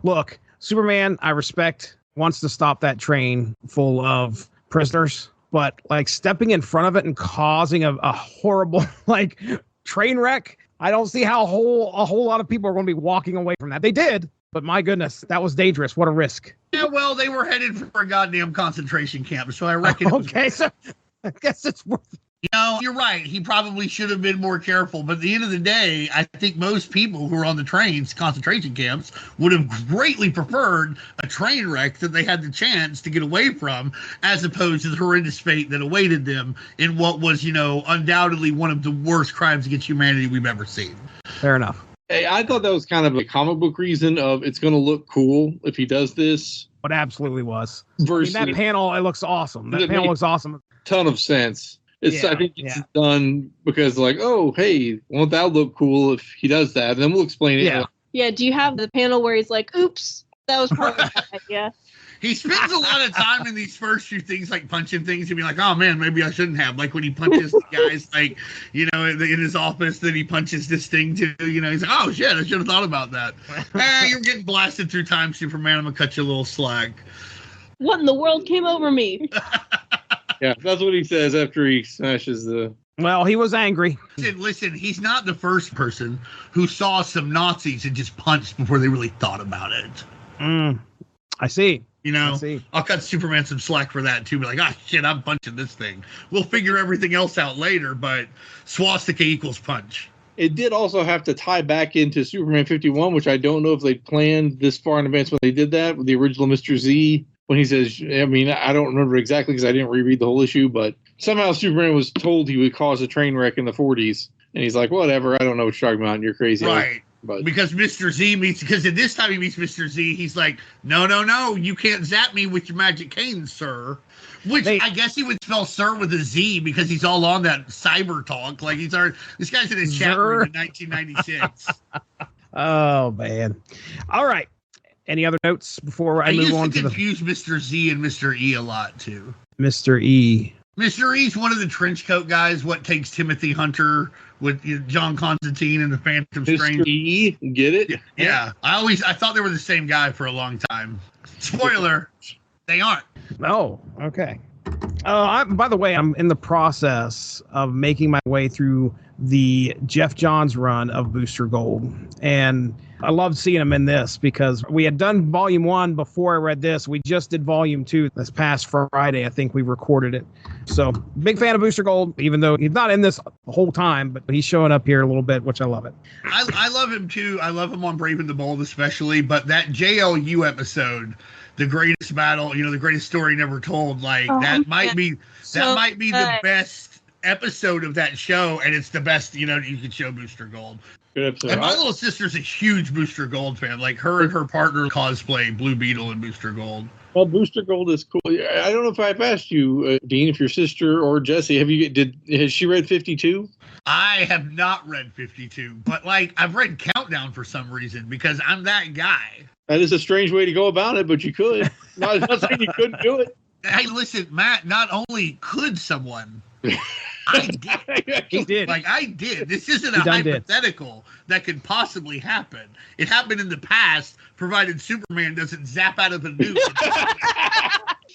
look, Superman, I respect, wants to stop that train full of prisoners, but like stepping in front of it and causing a horrible like train wreck, I don't see how a whole lot of people are going to be walking away from that. They did, but my goodness, that was dangerous. What a risk. Yeah, well, they were headed for a goddamn concentration camp, so I reckon. Okay, so I guess it's worth it. You're right. He probably should have been more careful. But at the end of the day, I think most people who are on the trains, concentration camps, would have greatly preferred a train wreck that they had the chance to get away from, as opposed to the horrendous fate that awaited them in what was, undoubtedly one of the worst crimes against humanity we've ever seen. Fair enough. Hey, I thought that was kind of a comic book reason of it's going to look cool if he does this. It absolutely was. Versus that panel, it looks awesome. That panel looks awesome. Ton of sense. I think it's yeah. done because like, oh, hey, won't that look cool if he does that? And then we'll explain it. Yeah. Yeah, do you have the panel where he's like, oops, that was probably a bad idea? He spends a lot of time in these first few things, like punching things, and be like, oh man, maybe I shouldn't have. Like when he punches the guys, like, in his office, that he punches this thing too, he's like, oh shit, I should have thought about that. You're getting blasted through time, Superman. I'm going to cut you a little slack. What in the world came over me? Yeah, that's what he says after he smashes the... Well, he was angry. Listen, he's not the first person who saw some Nazis and just punched before they really thought about it. I see. I see. I'll cut Superman some slack for that, too. Be like, shit, I'm punching this thing. We'll figure everything else out later, but swastika equals punch. It did also have to tie back into Superman 51, which I don't know if they planned this far in advance when they did that, with the original Mr. Z. When he says, I don't remember exactly because I didn't reread the whole issue, but somehow Superman was told he would cause a train wreck in the 40s. And he's like, whatever, I don't know what you're talking about, and you're crazy. Right. But because Mr. Z because at this time he meets Mr. Z, he's like, no, you can't zap me with your magic cane, sir. Which I guess he would spell sir with a Z because he's all on that cyber talk. Like this guy's in his chat room in 1996. Oh, man. All right. Any other notes before I move on to confuse Mr. Z and Mr. E a lot, too. Mr. E. Mr. E's one of the trench coat guys. What takes Timothy Hunter with John Constantine and the Phantom Strange? Mr. E, get it? Yeah. I thought they were the same guy for a long time. Spoiler, they aren't. Oh, okay. By the way, I'm in the process of making my way through the Jeff Johns run of Booster Gold. And I loved seeing him in this because we had done volume 1 before I read this. We just did volume 2 this past Friday. I think we recorded it. So big fan of Booster Gold, even though he's not in this the whole time, but he's showing up here a little bit, which I love it. I love him too. I love him on Brave and the Bold especially, but that JLU episode, the greatest battle, the greatest story never told, that might be the best episode of that show, and it's the best, you could show Booster Gold. Good episode. And my little sister's a huge Booster Gold fan. Like her and her partner cosplay Blue Beetle and Booster Gold. Well, Booster Gold is cool. I don't know if I've asked you, Dean, if your sister or Jesse, has she read 52? I have not read 52, but I've read Countdown for some reason because I'm that guy. That is a strange way to go about it, but you could. Not saying you couldn't do it. Hey, listen, Matt, not only could someone, I did. He did. I did. This isn't a hypothetical that could possibly happen. It happened in the past, provided Superman doesn't zap out of a nuke.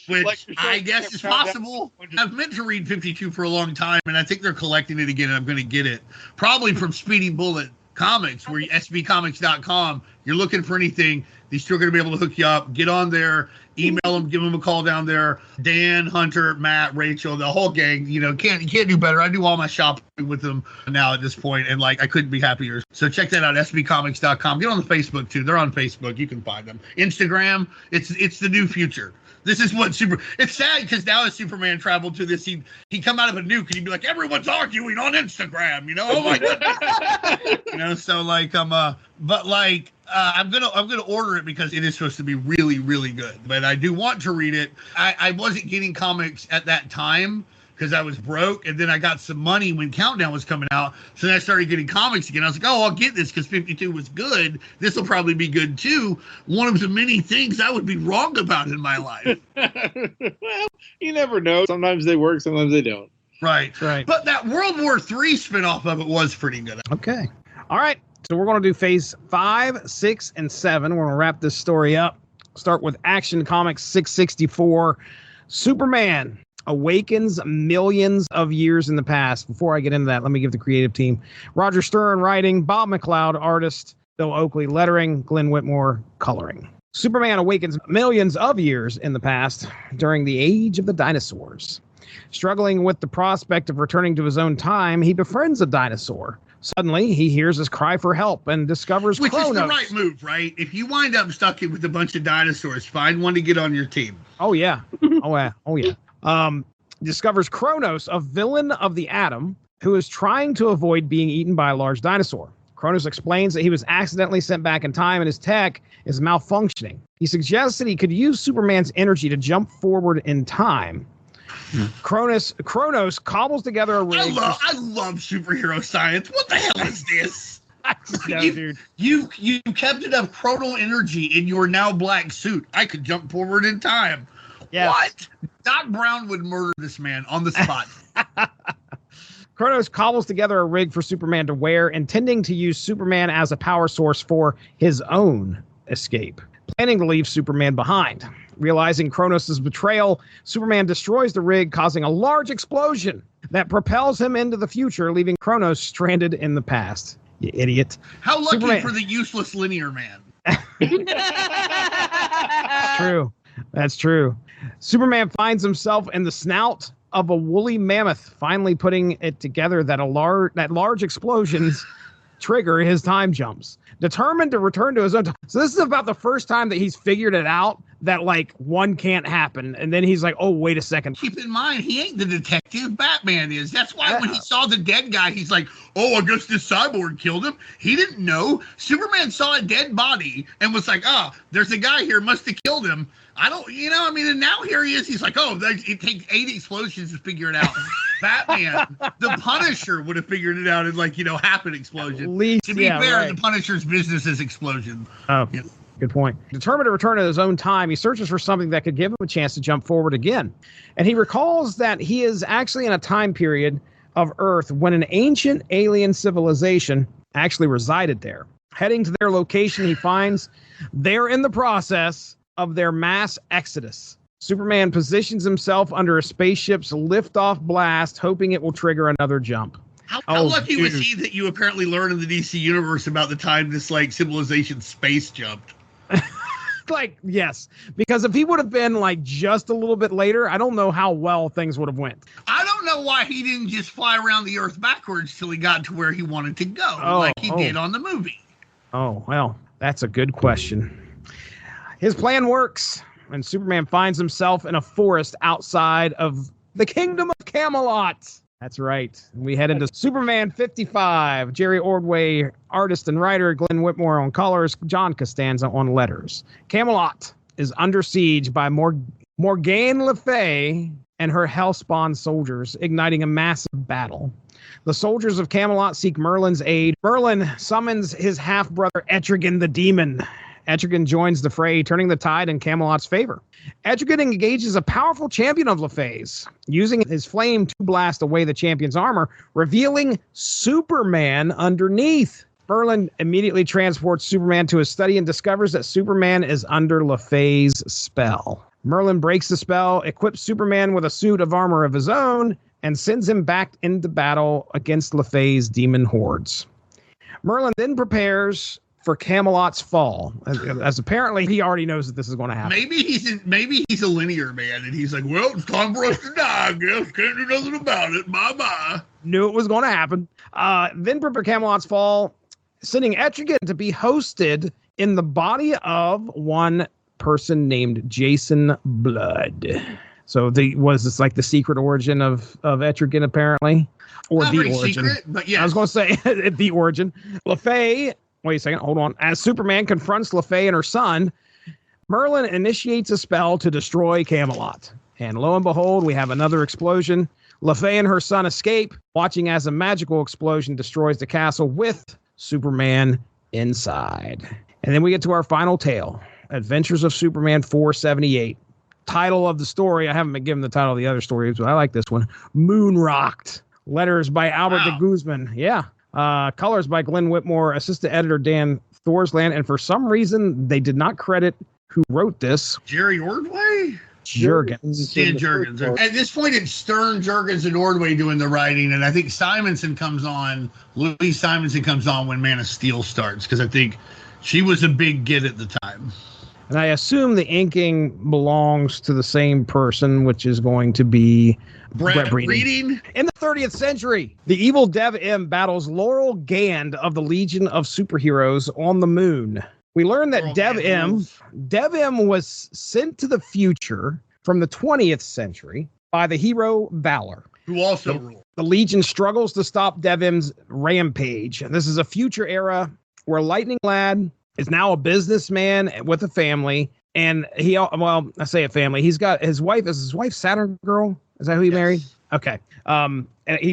which Like you're I saying, guess is possible. I've meant to read 52 for a long time, and I think they're collecting it again, and I'm going to get it. Probably from Speeding Bullet Comics, where sbcomics.com. You're looking for anything, these two are going to be able to hook you up. Get on there, email them, give them a call down there. Dan, Hunter, Matt, Rachel, the whole gang, can't do better. I do all my shopping with them now at this point, and I couldn't be happier. So check that out, sbcomics.com. Get on the Facebook too. They're on Facebook. You can find them. Instagram, it's the new future. This is what it's sad because now as Superman traveled to this, he'd come out of a nuke and he'd be like, everyone's arguing on Instagram, oh my goodness. So I'm gonna order it because it is supposed to be really, really good. But I do want to read it. I wasn't getting comics at that time because I was broke, and then I got some money when Countdown was coming out. So then I started getting comics again. I was like, oh, I'll get this because 52 was good. This will probably be good too. One of the many things I would be wrong about in my life. Well, you never know. Sometimes they work, sometimes they don't. Right. But that World War III spinoff of it was pretty good. Okay. All right. So we're going to do phase 5, 6, and 7. We're going to wrap this story up. Start with Action Comics 664. Superman awakens millions of years in the past. Before I get into that, let me give the creative team. Roger Stern writing, Bob McLeod artist, Bill Oakley lettering, Glenn Whitmore coloring. Superman awakens millions of years in the past during the age of the dinosaurs. Struggling with the prospect of returning to his own time, he befriends a dinosaur. Suddenly, he hears his cry for help and discovers Which Kronos. is the right move, right? If you wind up stuck with a bunch of dinosaurs, find one to get on your team. Oh, yeah. Oh, yeah. Discovers Kronos, a villain of the Atom, who is trying to avoid being eaten by a large dinosaur. Kronos explains that he was accidentally sent back in time and his tech is malfunctioning. He suggests that he could use Superman's energy to jump forward in time. Kronos cobbles together a rig. I love superhero science. What the hell is this? Dude. You kept enough chronal energy in your now black suit. I could jump forward in time. Yes. What? Doc Brown would murder this man on the spot. Kronos cobbles together a rig for Superman to wear, intending to use Superman as a power source for his own escape, planning to leave Superman behind. Realizing Kronos' betrayal, Superman destroys the rig, causing a large explosion that propels him into the future, leaving Kronos stranded in the past. You idiot. How lucky Superman. for the useless linear man. That's true. Superman finds himself in the snout of a woolly mammoth, finally putting it together that large explosions trigger his time jumps. Determined to return to his own time. So this is about the first time that he's figured it out that one can't happen. And then he's like, oh, wait a second. Keep in mind, he ain't the detective. Batman is. That's why when he saw the dead guy, he's like, oh, I guess this cyborg killed him. He didn't know. Superman saw a dead body and was like, oh, there's a guy here, must have killed him. And now here he is. He's like, oh, it takes 8 explosions to figure it out. Batman, the Punisher would have figured it out in half an explosion. At least, to be fair, the Punisher's business is explosion. Oh, yeah. Good point. Determined to return to his own time, he searches for something that could give him a chance to jump forward again. And he recalls that he is actually in a time period of Earth when an ancient alien civilization actually resided there. Heading to their location, he finds they're in the process of their mass exodus. Superman positions himself under a spaceship's liftoff blast, hoping it will trigger another jump. How lucky was he that you apparently learned in the DC universe about the time this civilization space jumped? Yes, because if he would have been just a little bit later, I don't know how well things would have went. I don't know why he didn't just fly around the Earth backwards till he got to where he wanted to go, did on the movie. Oh, well, that's a good question. His plan works, and Superman finds himself in a forest outside of the kingdom of Camelot. That's right. We head into Superman 55. Jerry Ordway, artist and writer. Glenn Whitmore on colors. John Costanza on letters. Camelot is under siege by Morgane Le Fay and her Hellspawn soldiers, igniting a massive battle. The soldiers of Camelot seek Merlin's aid. Merlin summons his half-brother Etrigan the Demon. Etrigan joins the fray, turning the tide in Camelot's favor. Etrigan engages a powerful champion of LaFay's, using his flame to blast away the champion's armor, revealing Superman underneath. Merlin immediately transports Superman to his study and discovers that Superman is under LaFay's spell. Merlin breaks the spell, equips Superman with a suit of armor of his own, and sends him back into battle against LeFay's demon hordes. Merlin then prepares for Camelot's fall, as apparently he already knows that this is going to happen. Maybe he's a linear man, and he's like, well, it's time for us to die. I guess can't do nothing about it. Bye-bye. Knew it was going to happen. Then prepare Camelot's fall, sending Etrigan to be hosted in the body of one person named Jason Blood. So was this like the secret origin of Etrigan, apparently? Or Not the very origin. secret, but yes. I was going to say the origin. LeFay, wait a second, hold on. As Superman confronts LeFay and her son, Merlin initiates a spell to destroy Camelot. And lo and behold, we have another explosion. LeFay and her son escape, watching as a magical explosion destroys the castle with Superman inside. And then we get to our final tale, Adventures of Superman 478. Title of the story, I haven't been given the title of the other stories, but I like this one. Moon Rocked. Letters by Albert de Guzman. Yeah. Colors by Glenn Whitmore, assistant editor Dan Thorsland, and for some reason they did not credit who wrote this. Jerry Ordway? Jurgens. Dan Jurgens. At this point, it's Stern, Jurgens, and Ordway doing the writing, and I think Simonson comes on. Louise Simonson comes on when Man of Steel starts, because I think she was a big get at the time. And I assume the inking belongs to the same person, which is going to be Brett Breeding. In the 30th century, the evil Dev M battles Laurel Gand of the Legion of Superheroes on the moon. We learn that Dev M was sent to the future from the 20th century by the hero Valor, who also ruled. The Legion struggles to stop Dev M's rampage. This is a future era where Lightning Lad is now a businessman with a family, and I say a family. He's got his wife. Is his wife Saturn Girl? Is that who he married? Okay. And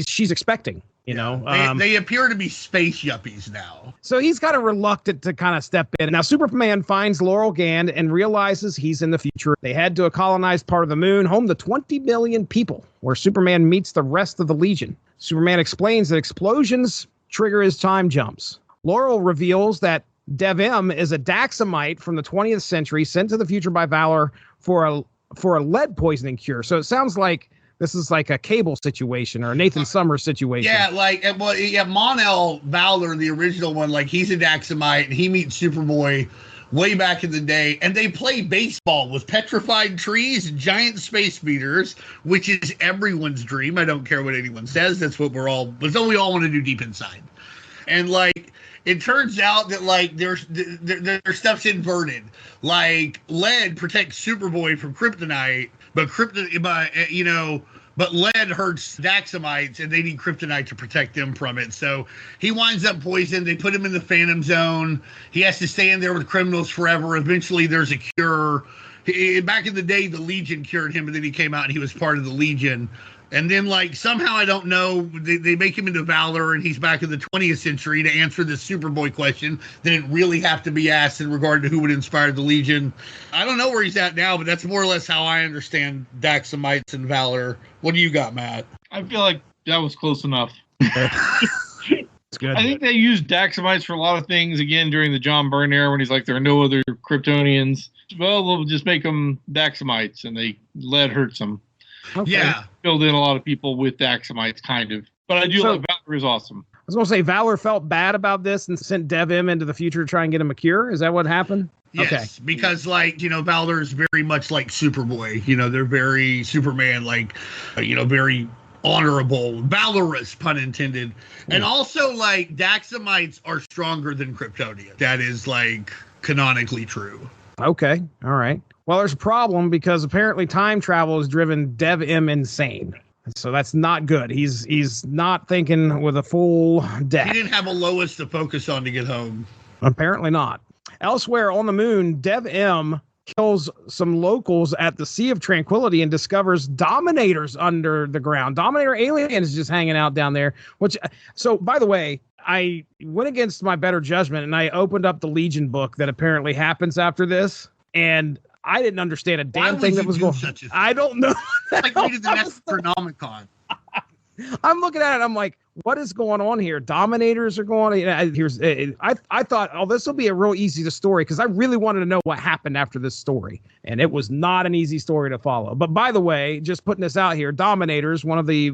she's expecting. They appear to be space yuppies now. So he's kind of reluctant to kind of step in. Now Superman finds Laurel Gand and realizes he's in the future. They head to a colonized part of the moon, home to 20 million people, where Superman meets the rest of the Legion. Superman explains that explosions trigger his time jumps. Laurel reveals that Dev M is a Daxamite from the 20th century sent to the future by Valor for a lead poisoning cure. So it sounds like this is like a Cable situation or a Nathan Summers situation. Yeah, Mon-El Valor, the original one, like he's a Daxamite and he meets Superboy way back in the day, and they play baseball with petrified trees and giant space meters, which is everyone's dream. I don't care what anyone says. That's what we all want to do deep inside. And like, it turns out that like their stuff's inverted. Like lead protects Superboy from kryptonite, but lead hurts Daxamites, and they need kryptonite to protect them from it. So he winds up poisoned. They put him in the Phantom Zone. He has to stay in there with criminals forever. Eventually, there's a cure. Back in the day, the Legion cured him, and then he came out and he was part of the Legion. And then, like, somehow, I don't know, they make him into Valor, and he's back in the 20th century to answer this Superboy question that didn't really have to be asked in regard to who would inspire the Legion. I don't know where he's at now, but that's more or less how I understand Daxamites and Valor. What do you got, Matt? I feel like that was close enough. It's good. I think they used Daxamites for a lot of things, again, during the John Byrne era when he's like, there are no other Kryptonians. Well, we'll just make them Daxamites, and lead hurts them. Okay. Yeah. Filled in a lot of people with Daxamites, kind of. But I do like Valor is awesome. I was going to say Valor felt bad about this and sent Dev M into the future to try and get him a cure. Is that what happened? Yes, okay. Because Valor is very much like Superboy. They're very Superman, like, very honorable, valorous, pun intended. Yeah. And also, like, Daxamites are stronger than Kryptonians. That is, like, canonically true. Okay. All right. Well, there's a problem because apparently time travel has driven Dev M insane. So that's not good. He's not thinking with a full deck. He didn't have a Lois to focus on to get home. Apparently not. Elsewhere on the moon, Dev M kills some locals at the Sea of Tranquility and discovers Dominators under the ground. Dominator aliens just hanging out down there. So, by the way, I went against my better judgment and I opened up the Legion book that apparently happens after this, and I didn't understand a damn thing that was going on. I don't know. Like reading the Necronomicon. I'm looking at it. I'm like, what is going on here? Dominators are going. I thought, oh, this will be a real easy story because I really wanted to know what happened after this story, and it was not an easy story to follow. But by the way, just putting this out here, Dominators, one of the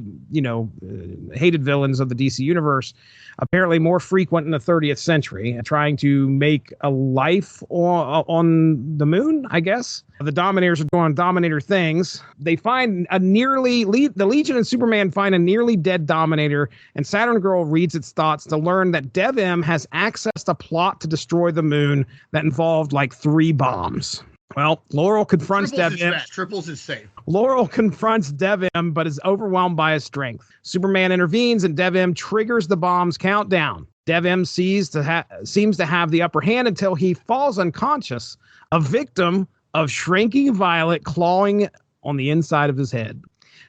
hated villains of the DC universe, apparently more frequent in the 30th century, trying to make a life on the moon, I guess. The Dominators are doing Dominator things. They find the Legion and Superman find a nearly dead Dominator, and Saturn Girl reads its thoughts to learn that Dev-M has accessed a plot to destroy the moon that involved like 3 bombs. Well, Laurel confronts Dev-M. Triples is safe. Laurel confronts Dev-M, but is overwhelmed by his strength. Superman intervenes, and Dev-M triggers the bomb's countdown. Dev-M seems to have the upper hand until he falls unconscious, a victim of shrinking Violet clawing on the inside of his head.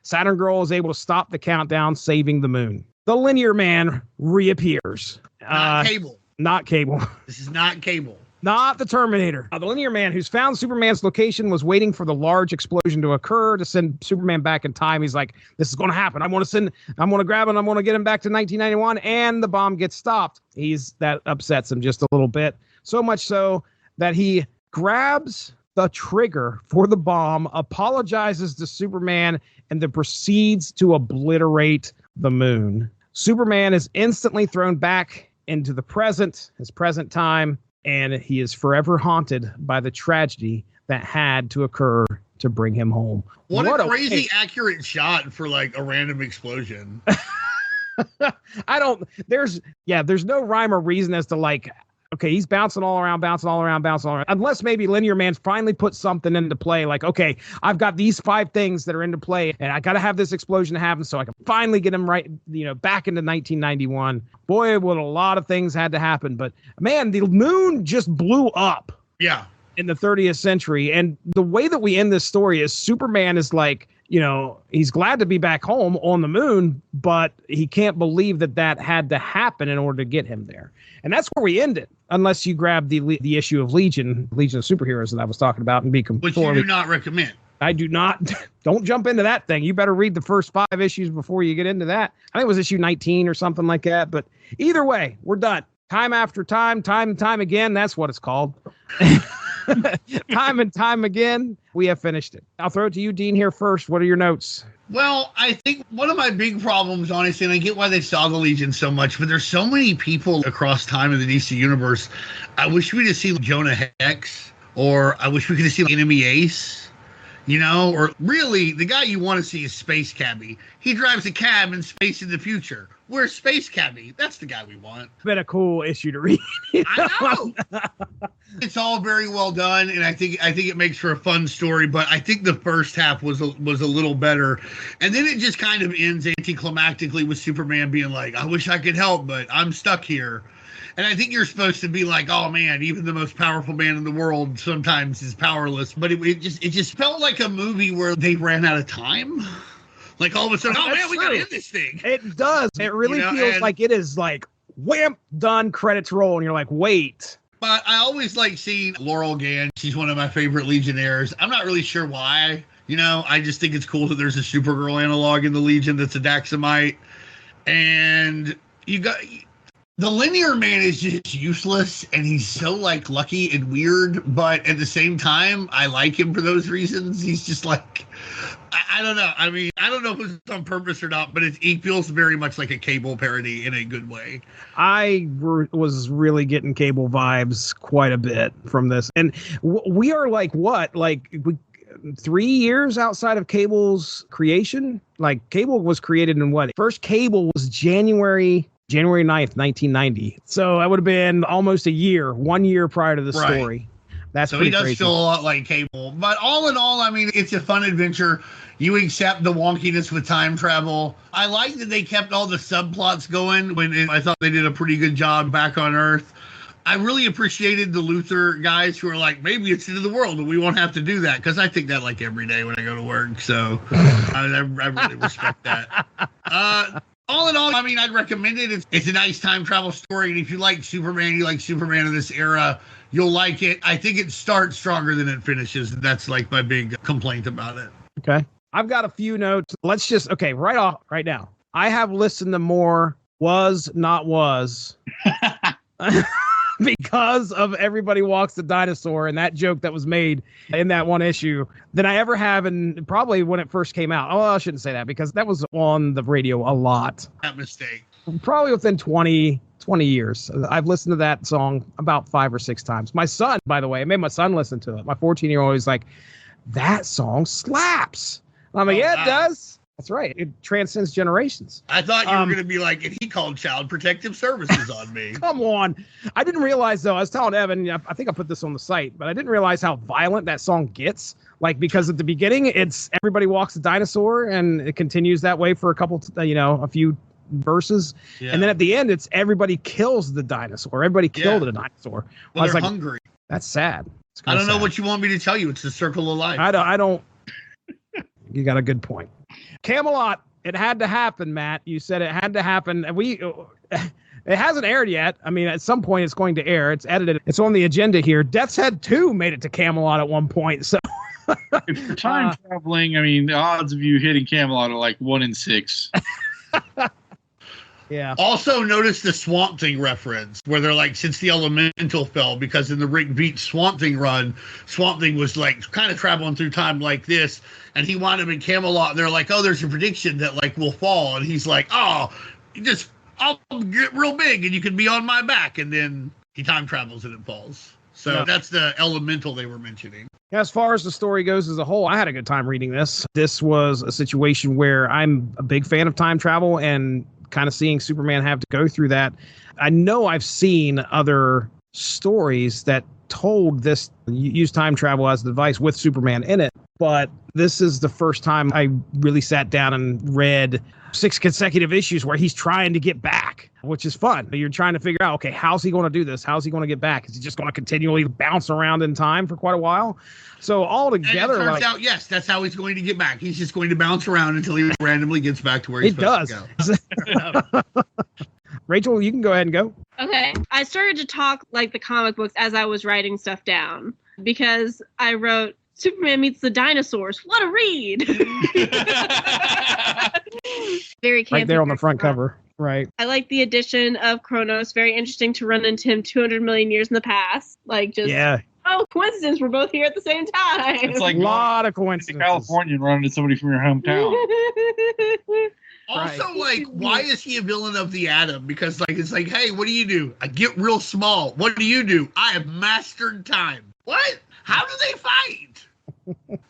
Saturn Girl is able to stop the countdown, saving the moon. The Linear Man reappears. Not Cable. Not Cable. This is not Cable. Not the Terminator. The Linear Man, who's found Superman's location, was waiting for the large explosion to occur to send Superman back in time. He's like, this is going to happen. I'm going to grab him. I'm going to get him back to 1991. And the bomb gets stopped. That upsets him just a little bit. So much so that he grabs the trigger for the bomb, apologizes to Superman, and then proceeds to obliterate the moon. Superman is instantly thrown back into his present time, and he is forever haunted by the tragedy that had to occur to bring him home. What a crazy accurate shot for like a random explosion. There's no rhyme or reason as to like, okay, he's bouncing all around. Unless maybe Linear Man finally puts something into play. Like, okay, I've got these 5 things that are into play, and I got to have this explosion happen so I can finally get him back into 1991. Boy, what a lot of things had to happen. But man, the moon just blew up. Yeah. In the 30th century. And the way that we end this story is Superman is like, he's glad to be back home on the moon, but he can't believe that had to happen in order to get him there. And that's where we end it, unless you grab the issue of Legion of Superheroes that I was talking about and be completely. Which you do not recommend. I do not. Don't jump into that thing. You better read the first 5 issues before you get into that. I think it was issue 19 or something like that. But either way, we're done. Time after time and time again. That's what it's called. Time and time again, we have finished it. I'll throw it to you, Dean, here first. What are your notes? Well, I think one of my big problems, honestly, and I get why they saw the Legion so much, but there's so many people across time in the DC universe. I wish we could see Jonah Hex, or I wish we could see Enemy Ace. Or really, the guy you want to see is Space Cabbie. He drives a cab in space in the future. Where's Space Cabbie? That's the guy we want. Been a cool issue to read. I know. It's all very well done, and I think it makes for a fun story. But I think the first half was a little better, and then it just kind of ends anticlimactically with Superman being like, "I wish I could help, but I'm stuck here." And I think you're supposed to be like, oh man, even the most powerful man in the world sometimes is powerless. But it just felt like a movie where they ran out of time. Like all of a sudden, oh man, we gotta end this thing. It does. It really feels like it is like wham, done, credits roll, and you're like, wait. But I always like seeing Laurel Gann. She's one of my favorite Legionnaires. I'm not really sure why. I just think it's cool that there's a Supergirl analog in the Legion that's a Daxamite. And you got the Linear Man is just useless, and he's so like lucky and weird, but at the same time, I like him for those reasons. He's just like, I don't know. I mean, I don't know if it's on purpose or not, but he feels very much like a Cable parody in a good way. I was really getting Cable vibes quite a bit from this, and we are like 3 years outside of Cable's creation. Like Cable was created in what? First Cable was January 9th, 1990. So that would have been almost 1 year prior to the story. That's so he does crazy. Feel a lot like Cable. But all in all, I mean, it's a fun adventure. You accept the wonkiness with time travel. I like that they kept all the subplots going I thought they did a pretty good job back on Earth. I really appreciated the Luthor guys who are like, maybe it's the end of the world, but we won't have to do that. Because I think that like every day when I go to work. So I really respect that. All in all, I mean, I'd recommend it. It's a nice time travel story. And if you like Superman, you like Superman of this era, you'll like it. I think it starts stronger than it finishes. That's like my big complaint about it. Okay. I've got a few notes. Let's just, right now. I have listened to more Was Not Was because of Everybody Walks the Dinosaur and that joke that was made in that one issue than I ever have, and probably when it first came out. Oh, I shouldn't say that because that was on the radio a lot. That mistake. Probably within 20 years. I've listened to that song about 5 or 6 times. My son, by the way, I made my son listen to it. My 14-year-old is like, that song slaps. And I'm like, yeah, it does. That's right. It transcends generations. I thought you were going to be like, and he called Child Protective Services on me. Come on. I didn't realize, though, I was telling Evan, I think I put this on the site, but I didn't realize how violent that song gets. Like, because at the beginning, it's Everybody Walks a Dinosaur, and it continues that way for a few verses. Yeah. And then at the end, it's Everybody Kills the Dinosaur. Everybody killed a dinosaur. Well, they're hungry. That's sad. I don't know what you want me to tell you. It's the circle of life. I don't. You got a good point. Camelot, it had to happen, Matt. You said it had to happen. It hasn't aired yet. I mean, at some point it's going to air. It's edited. It's on the agenda here. Death's Head 2 made it to Camelot at one point. So if you're time traveling, I mean, the odds of you hitting Camelot are like 1 in 6. Yeah. Also notice the Swamp Thing reference where they're like, since the elemental fell, because in the Rick Beat Swamp Thing run, Swamp Thing was like kind of traveling through time like this, and he wound up in Camelot, and they're like, oh, there's a prediction that like will fall, and he's like, oh, I'll get real big and you can be on my back, and then he time travels and it falls. So that's the elemental they were mentioning. As far as the story goes as a whole, I had a good time reading this. This was a situation where I'm a big fan of time travel, and kind of seeing Superman have to go through that. I know I've seen other stories that told this, use time travel as a device with Superman in it, but this is the first time I really sat down and read 6 consecutive issues where he's trying to get back, which is fun. You're trying to figure out, okay, how's he going to do this? How's he going to get back? Is he just going to continually bounce around in time for quite a while? So all together, and it turns out, yes, that's how he's going to get back. He's just going to bounce around until he randomly gets back to where he's supposed to go. Rachel, you can go ahead and go. Okay. I started to talk like the comic books as I was writing stuff down because I wrote Superman meets the dinosaurs. What a read! Very campy. Right there on the front cover. Right. I like the addition of Kronos. Very interesting to run into him 200 million years in the past. Like, just, oh, coincidence, we're both here at the same time. It's like a lot of coincidences. California and running into somebody from your hometown. Also, like, why is he a villain of the Atom? Because, like, it's like, hey, what do? I get real small. What do? I have mastered time. What? How do they fight?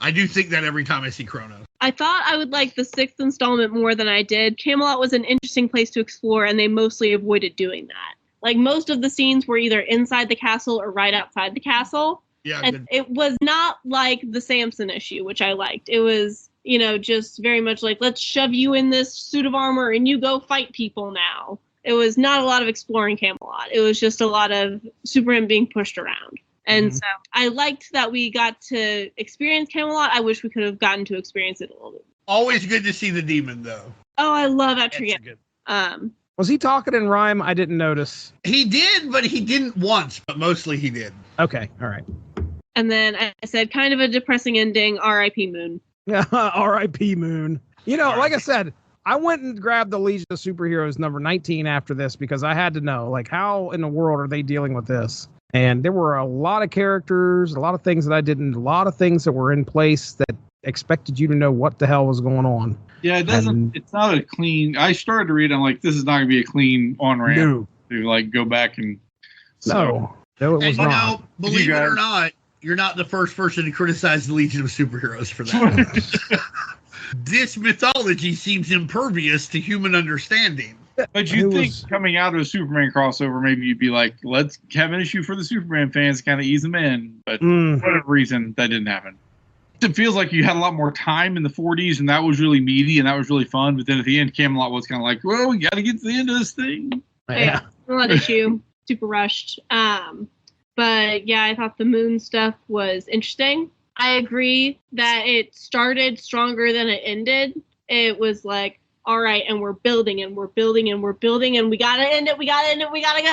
I do think that every time I see Kronos. I thought I would like the 6th installment more than I did. Camelot was an interesting place to explore, and they mostly avoided doing that. Like, most of the scenes were either inside the castle or right outside the castle. Yeah, and it was not like the Samson issue, which I liked. It was, just very much like, let's shove you in this suit of armor and you go fight people now. It was not a lot of exploring Camelot. It was just a lot of Superman being pushed around. And so I liked that we got to experience Camelot. I wish we could have gotten to experience it a little bit. Always good to see the demon, though. Oh, I love Etrigan. Was he talking in rhyme? I didn't notice. He did, but he didn't once, but mostly he did. Okay, all right. And then I said, kind of a depressing ending, R.I.P. Moon. R.I.P. Moon. Like I said, I went and grabbed the Legion of Superheroes number 19 after this because I had to know, like, how in the world are they dealing with this? And there were a lot of characters, a lot of things that I didn't, a lot of things that were in place that expected you to know what the hell was going on. Yeah, it doesn't, it's not a clean, I started to read, I'm like, this is not going to be a clean on-ramp to, like, go back and... No, it was not. Believe it or not, you're not the first person to criticize the Legion of Superheroes for that. This mythology seems impervious to human understanding. But you'd think coming out of a Superman crossover, maybe you'd be like, let's have an issue for the Superman fans, kind of ease them in. But for whatever reason, that didn't happen. It feels like you had a lot more time in the 40s, and that was really meaty, and that was really fun. But then at the end, Camelot was kind of like, well, we got to get to the end of this thing. Yeah. Not issue. Super rushed. But yeah, I thought the Moon stuff was interesting. I agree that it started stronger than it ended. It was like, all right, and we're building and we're building and we're building and we got to end it. We got to end it. We got to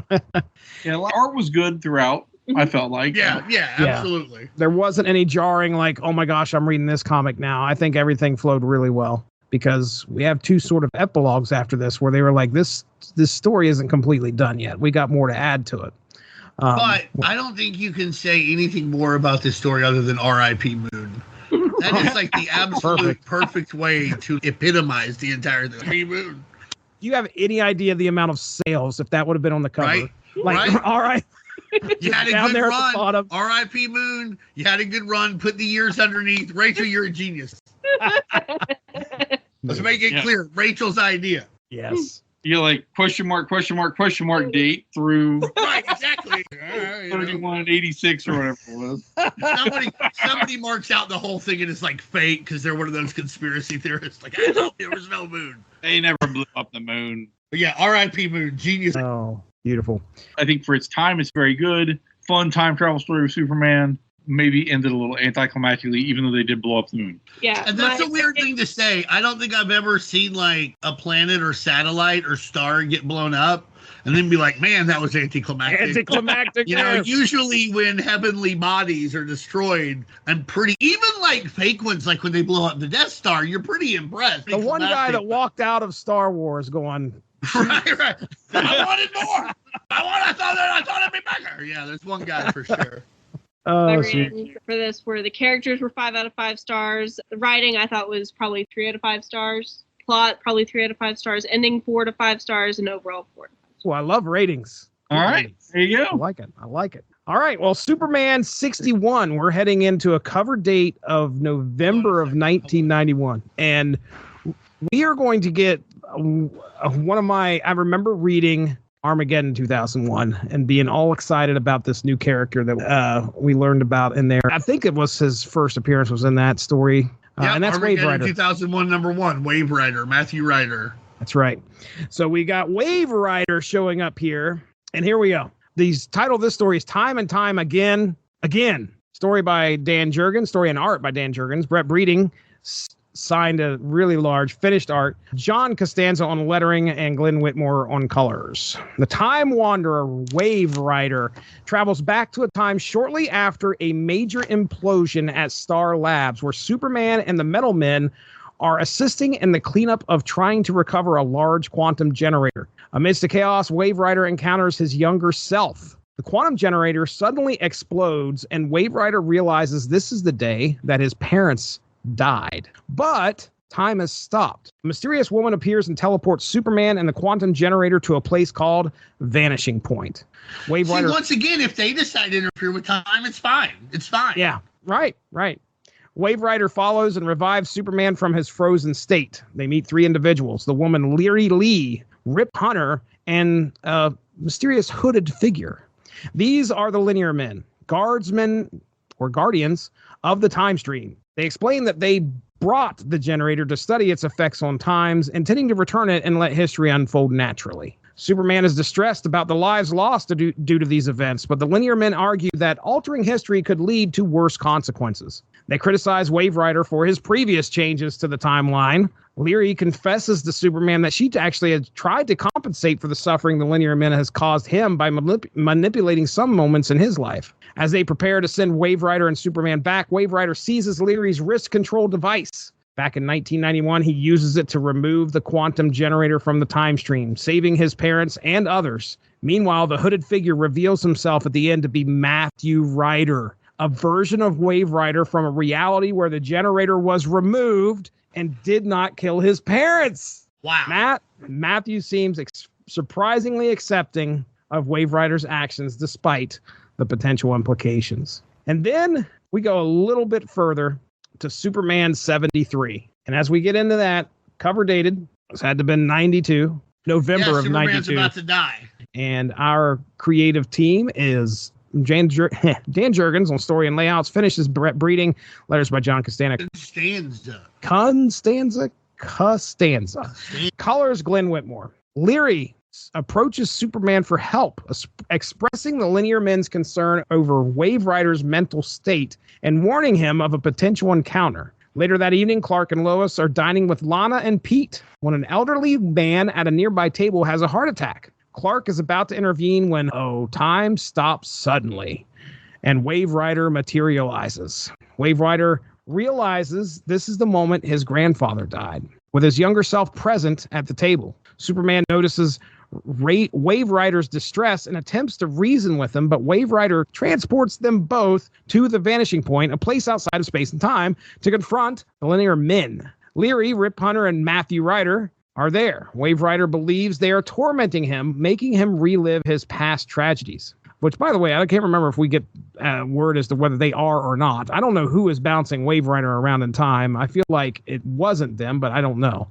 go. Yeah, art was good throughout, I felt like. Yeah, absolutely. There wasn't any jarring like, oh my gosh, I'm reading this comic now. I think everything flowed really well. because we have two sort of epilogues after this where they were like, this story isn't completely done yet. We got more to add to it. But I don't think you can say anything more about this story other than R.I.P. Moon. That is like the absolute perfect way to epitomize the entire thing. R.I.P. Moon. Do you have any idea the amount of sales if that would have been on the cover? Right? Like, Right? all right. You had a Down good there at the run. bottom. R.I.P. Moon. You had a good run. Put the years underneath. Rachel, you're a genius. Let's make it clear. Rachel's idea. Yes. You're like question mark date through Right, exactly. 3186 or whatever it was. Somebody marks out the whole thing and it's like fake because they're one of those conspiracy theorists. Like, I know there was no moon. They never blew up the moon. But yeah, R.I.P. Moon. Genius. Oh, beautiful. I think for its time, it's very good. Fun time travel story with Superman. Maybe ended a little anticlimactically, even though they did blow up the moon. Yeah. And that's a weird thing to say. I don't think I've ever seen like a planet or satellite or star get blown up and then be like, man, that was anticlimactic. Anticlimactic. You know, usually when heavenly bodies are destroyed, even like fake ones, like when they blow up the Death Star, you're pretty impressed. The one guy that walked out of Star Wars going, right. I wanted more. I thought it'd be bigger. Yeah, there's one guy for sure. oh, My shoot. rating for this were the characters were 5 out of 5 stars. The writing I thought was probably 3 out of 5 stars. Plot probably 3 out of 5 stars. Ending 4 to 5 stars, and overall 4 to 5 stars. Well, I love ratings. All right. There you I go. like it. All right. Well, Superman 61, we're heading into a cover date of November of 1991. And we are going to get I remember reading Armageddon 2001 and being all excited about this new character that we learned about in there. I think it was his first appearance was in that story. And that's Wave Armageddon Rider. 2001 #1, Wave Rider, Matthew Ryder. That's right. So we got Wave Rider showing up here. And here we go. The title of this story is Time and Time Again. Story by Dan Jurgens. Story and art by Dan Jurgens. Brett Breeding signed a really large finished art. John Costanza on lettering and Glenn Whitmore on colors. The Time Wanderer, Wave Rider, travels back to a time shortly after a major implosion at Star Labs where Superman and the Metal Men are assisting in the cleanup of trying to recover a large quantum generator. Amidst the chaos, Wave Rider encounters his younger self. The quantum generator suddenly explodes, and Wave Rider realizes this is the day that his parents died. But time has stopped. A mysterious woman appears and teleports Superman and the quantum generator to a place called Vanishing Point. Wave Rider. Once again, if they decide to interfere with time, it's fine. It's fine. Yeah, right. Wave Rider follows and revives Superman from his frozen state. They meet 3 individuals, the woman Leary Lee, Rip Hunter, and a mysterious hooded figure. These are the Linear Men, guardsmen or guardians of the time stream. They explain that they brought the generator to study its effects on times, intending to return it and let history unfold naturally. Superman is distressed about the lives lost due to these events, but the Linear Men argue that altering history could lead to worse consequences. They criticize Wave Rider for his previous changes to the timeline. Leary confesses to Superman that she actually had tried to compensate for the suffering the Linear Men has caused him by manipulating some moments in his life. As they prepare to send Wave Rider and Superman back, Wave Rider seizes Leary's wrist control device. Back in 1991, he uses it to remove the quantum generator from the time stream, saving his parents and others. Meanwhile, the hooded figure reveals himself at the end to be Matthew Ryder, a version of Wave Rider from a reality where the generator was removed and did not kill his parents. Wow. Matthew seems surprisingly accepting of Wave Rider's actions despite the potential implications. And then we go a little bit further to Superman 73. And as we get into that, cover dated, this had to have been 92, November of Superman's 92. About to die. And our creative team is Dan Jurgens on story and layouts, finishes Brett Breeding, letters by John Costanza. Costanza. Colors Glenn Whitmore. Leary approaches Superman for help, expressing the Linear Men's concern over Wave Rider's mental state and warning him of a potential encounter. Later that evening, Clark and Lois are dining with Lana and Pete when an elderly man at a nearby table has a heart attack. Clark is about to intervene when, time stops suddenly, and Wave Rider materializes. Wave Rider realizes this is the moment his grandfather died. with his younger self present at the table. Superman notices Wave Rider's distress and attempts to reason with him, but Wave Rider transports them both to the vanishing point, a place outside of space and time, to confront the Linear Men. Leary, Rip Hunter, and Matthew Rider are there. Wave Rider believes they are tormenting him, making him relive his past tragedies. Which, by the way, I can't remember if we get word as to whether they are or not. I don't know who is bouncing Wave Rider around in time. I feel like it wasn't them, but I don't know.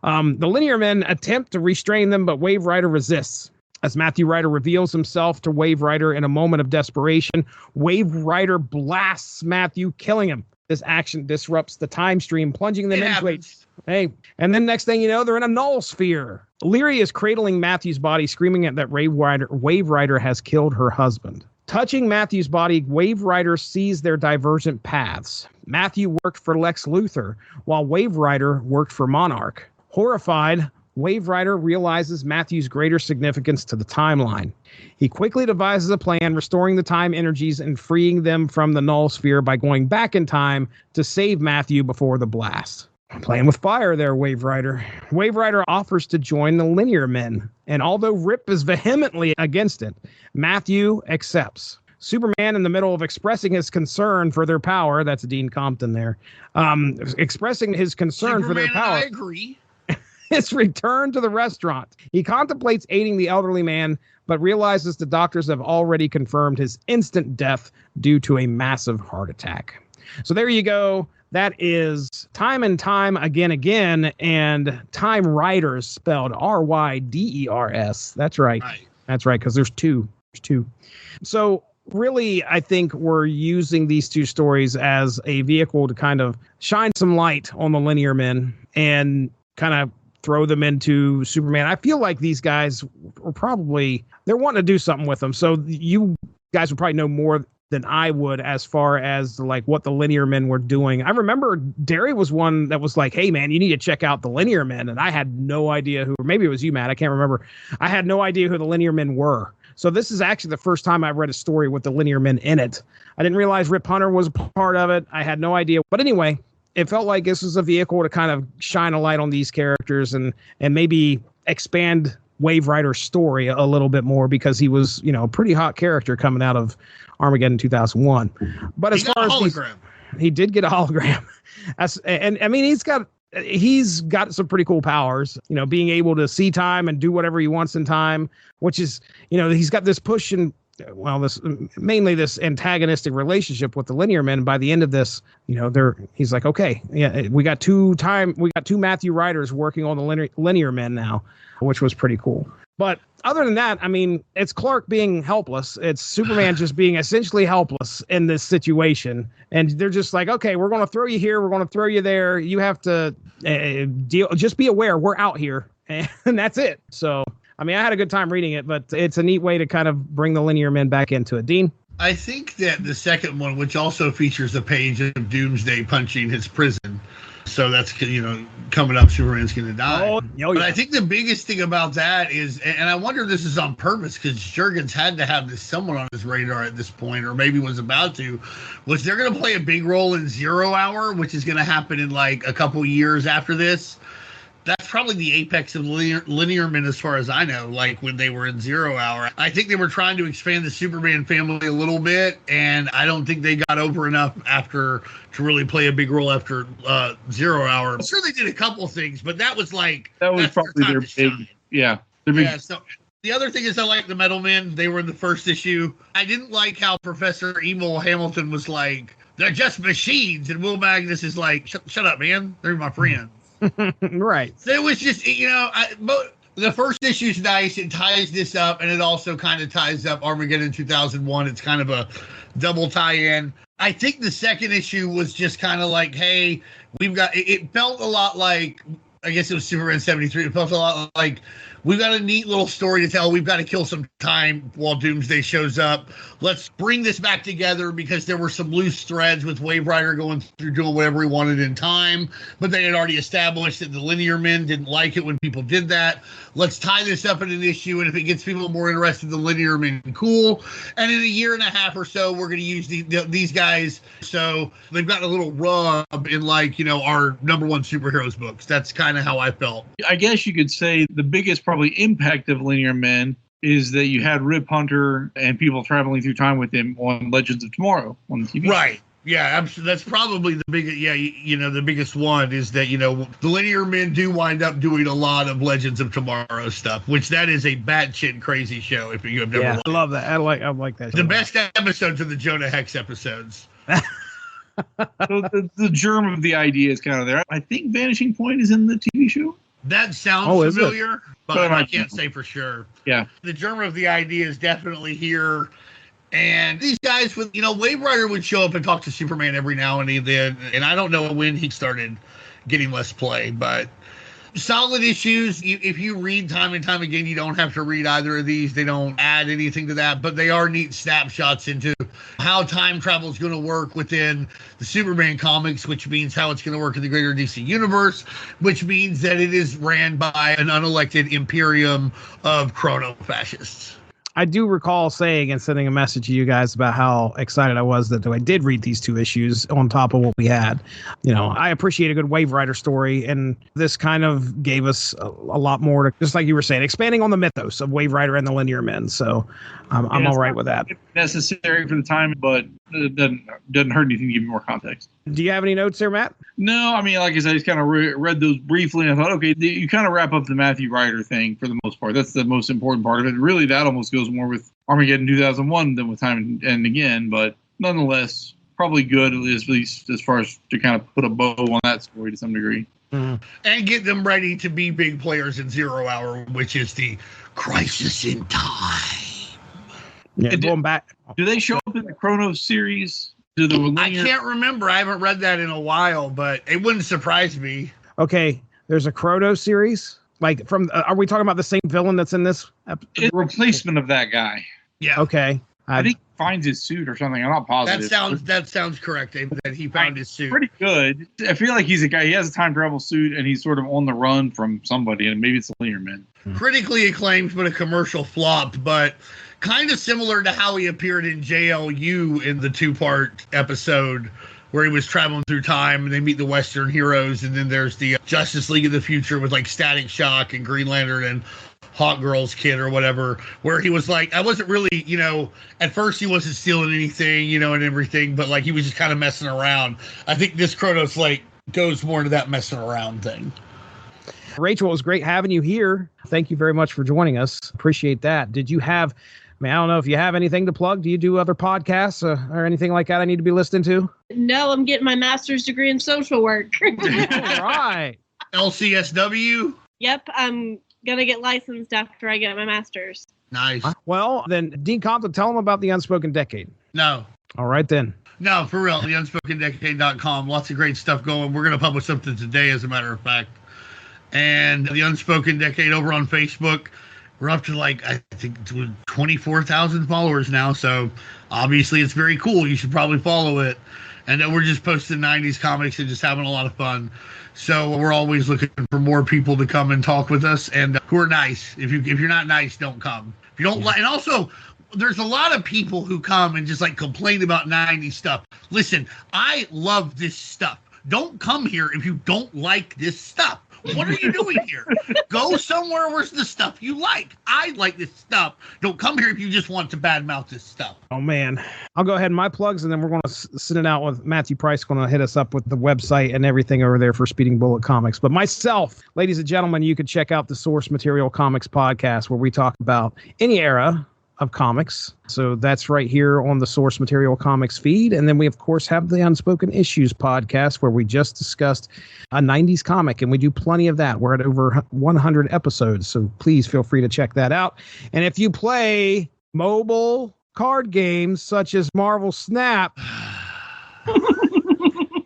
The Linear Men attempt to restrain them, but Wave Rider resists. As Matthew Rider reveals himself to Wave Rider in a moment of desperation, Wave Rider blasts Matthew, killing him. This action disrupts the time stream, plunging them into it. Hey, and then next thing you know, they're in a null sphere. Leary is cradling Matthew's body, screaming at that Wave Rider has killed her husband. Touching Matthew's body, Wave Rider sees their divergent paths. Matthew worked for Lex Luthor, while Wave Rider worked for Monarch. Horrified, Wave Rider realizes Matthew's greater significance to the timeline. He quickly devises a plan, restoring the time energies and freeing them from the null sphere by going back in time to save Matthew before the blast. Playing with fire there, Wave Rider. Wave Rider offers to join the Linear Men, and although Rip is vehemently against it, Matthew accepts. Superman, in the middle of expressing his concern for their power, that's Dean Compton there, expressing his concern for their power. I agree. His return to the restaurant. He contemplates aiding the elderly man, but realizes the doctors have already confirmed his instant death due to a massive heart attack. So there you go. That is Time and Time Again, and Time Riders, spelled Ryders. That's right. That's right, because there's two. So really, I think we're using these two stories as a vehicle to kind of shine some light on the Linear Men and kind of throw them into Superman. I feel like these guys were they're wanting to do something with them. So you guys would probably know more than I would as far as like what the Linear Men were doing. I remember Derry was one that was like, hey man, you need to check out the Linear Men. And I had no idea who, or maybe it was you, Matt. I can't remember. I had no idea who the Linear Men were. So this is actually the first time I've read a story with the Linear Men in it. I didn't realize Rip Hunter was a part of it. I had no idea. But anyway, it felt like this was a vehicle to kind of shine a light on these characters and maybe expand Wave Rider's story a little bit more, because he was, a pretty hot character coming out of Armageddon 2001. But as far as he did get a hologram, and I mean, he's got some pretty cool powers, being able to see time and do whatever he wants in time, which is, he's got this push and mainly this antagonistic relationship with the Linear Men. By the end of this, he's like, okay, yeah, we got two Matthew Riders working on the Linear Men now, which was pretty cool. But other than that, I mean, it's Clark being helpless. It's Superman just being essentially helpless in this situation. And they're just like, okay, we're going to throw you here. We're going to throw you there. You have to just be aware we're out here. And that's it. So, I mean, I had a good time reading it, but it's a neat way to kind of bring the Linear Men back into it. Dean? I think that the second one, which also features a page of Doomsday punching his prison, so that's, coming up, Superman's going to die. But I think the biggest thing about that is, and I wonder if this is on purpose, because Jurgens had to have this somewhat on his radar at this point, or maybe was about to, was they're going to play a big role in 0 Hour, which is going to happen in like a couple years after this. That's probably the apex of Linear Men as far as I know, like when they were in 0 Hour. I think they were trying to expand the Superman family a little bit, and I don't think they got over enough to really play a big role after 0 Hour. I'm sure they did a couple things, but that was probably their big, yeah. Yeah, so the other thing is I like the Metal Men. They were in the first issue. I didn't like how Professor Emil Hamilton was like, they're just machines, and Will Magnus is like, shut up, man. They're my friends. Right. So it was just, the first issue's nice. It ties this up, and it also kind of ties up Armageddon 2001. It's kind of a double tie-in. I think the second issue was just kind of like, hey, it felt a lot like, I guess it was Superman 73. It felt a lot like, we've got a neat little story to tell. We've got to kill some time while Doomsday shows up. Let's bring this back together, because there were some loose threads with Wave Rider going through doing whatever he wanted in time, but they had already established that the Linear Men didn't like it when people did that. Let's tie this up in an issue, and if it gets people more interested in the Linear Men, cool. And in a year and a half or so, we're going to use these guys. So they've got a little rub in our number one superheroes books. That's kind kind of how I felt. I guess you could say the biggest probably impact of Linear Men is that you had Rip Hunter and people traveling through time with him on Legends of Tomorrow on the TV Right. show. Yeah, that's probably the biggest. Yeah, the biggest one is that the Linear Men do wind up doing a lot of Legends of Tomorrow stuff, which that is a batshit crazy show. If you have never, watched I love that. I like that. the best episodes are the Jonah Hex episodes. So the germ of the idea is kind of there. I think Vanishing Point is in the TV show. That sounds familiar, but I can't say for sure. Yeah. The germ of the idea is definitely here. And these guys with, Wave Rider would show up and talk to Superman every now and then. And I don't know when he started getting less play, but solid issues. If you read time and time again, you don't have to read either of these. They don't add anything to that, but they are neat snapshots into how time travel is going to work within the Superman comics, which means how it's going to work in the greater DC universe, which means that it is ran by an unelected imperium of chrono-fascists. I do recall saying and sending a message to you guys about how excited I was that I did read these 2 issues on top of what we had. I appreciate a good Wave Rider story, and this kind of gave us a lot more to, just like you were saying, expanding on the mythos of Wave Rider and the Linear Men. So I'm all right with that. Necessary for the time, but it doesn't hurt anything to give you more context. Do you have any notes there, Matt? No, I mean, like I said, I just kind of read those briefly, and I thought, okay, you kind of wrap up the Matthew Ryder thing for the most part. That's the most important part of it. Really, that almost goes more with Armageddon 2001 than with Time and Again, but nonetheless, probably good, at least as far as to kind of put a bow on that story to some degree. Mm-hmm. And get them ready to be big players in Zero Hour, which is the Crisis in Time. Yeah, going back. Do they show up in the Chronos series? I can't remember. I haven't read that in a while, but it wouldn't surprise me. Okay, there's a Chrono series. Like are we talking about the same villain that's in this episode? It's a replacement of that guy. Yeah. Okay. I think he finds his suit or something. I'm not positive. That sounds correct. That he found his suit. Pretty good. I feel like he's a guy. He has a time travel suit, and he's sort of on the run from somebody, and maybe it's the Linear Men. Critically acclaimed, but a commercial flop. But kind of similar to how he appeared in JLU in the 2-part episode where he was traveling through time and they meet the Western heroes. And then there's the Justice League of the Future with like Static Shock and Green Lantern and Hot Girl's Kid or whatever, where he was like, I wasn't really, at first he wasn't stealing anything, and everything, but like he was just kind of messing around. I think this Chronos goes more into that messing around thing. Rachel, it was great having you here. Thank you very much for joining us. Appreciate that. Did you have, I don't know if you have anything to plug. Do you do other podcasts or anything like that I need to be listening to? No, I'm getting my master's degree in social work. All right. LCSW? Yep, I'm going to get licensed after I get my master's. Nice. Well, then, Dean Compton, tell them about the Unspoken Decade. No. All right, then. No, for real. The unspokendecade.com. Lots of great stuff going. We're going to publish something today, as a matter of fact. And the Unspoken Decade over on Facebook. We're up to I think 24,000 followers now. So obviously it's very cool. You should probably follow it. And then we're just posting 90s comics and just having a lot of fun. So we're always looking for more people to come and talk with us and who are nice. If you're not nice, don't come. If you don't like, and also there's a lot of people who come and just complain about 90s stuff. Listen, I love this stuff. Don't come here if you don't like this stuff. What are you doing here? Go somewhere where's the stuff you like. I like this stuff. Don't come here if you just want to badmouth this stuff. Oh, man. I'll go ahead and my plugs, and then we're going to send it out with Matthew Price going to hit us up with the website and everything over there for Speeding Bullet Comics. But myself, ladies and gentlemen, you can check out the Source Material Comics podcast where we talk about any era of comics. So that's right here on the Source Material Comics feed. And then we, of course, have the Unspoken Issues podcast where we just discussed a 90s comic, and we do plenty of that. We're at over 100 episodes, so please feel free to check that out. And if you play mobile card games such as Marvel Snap,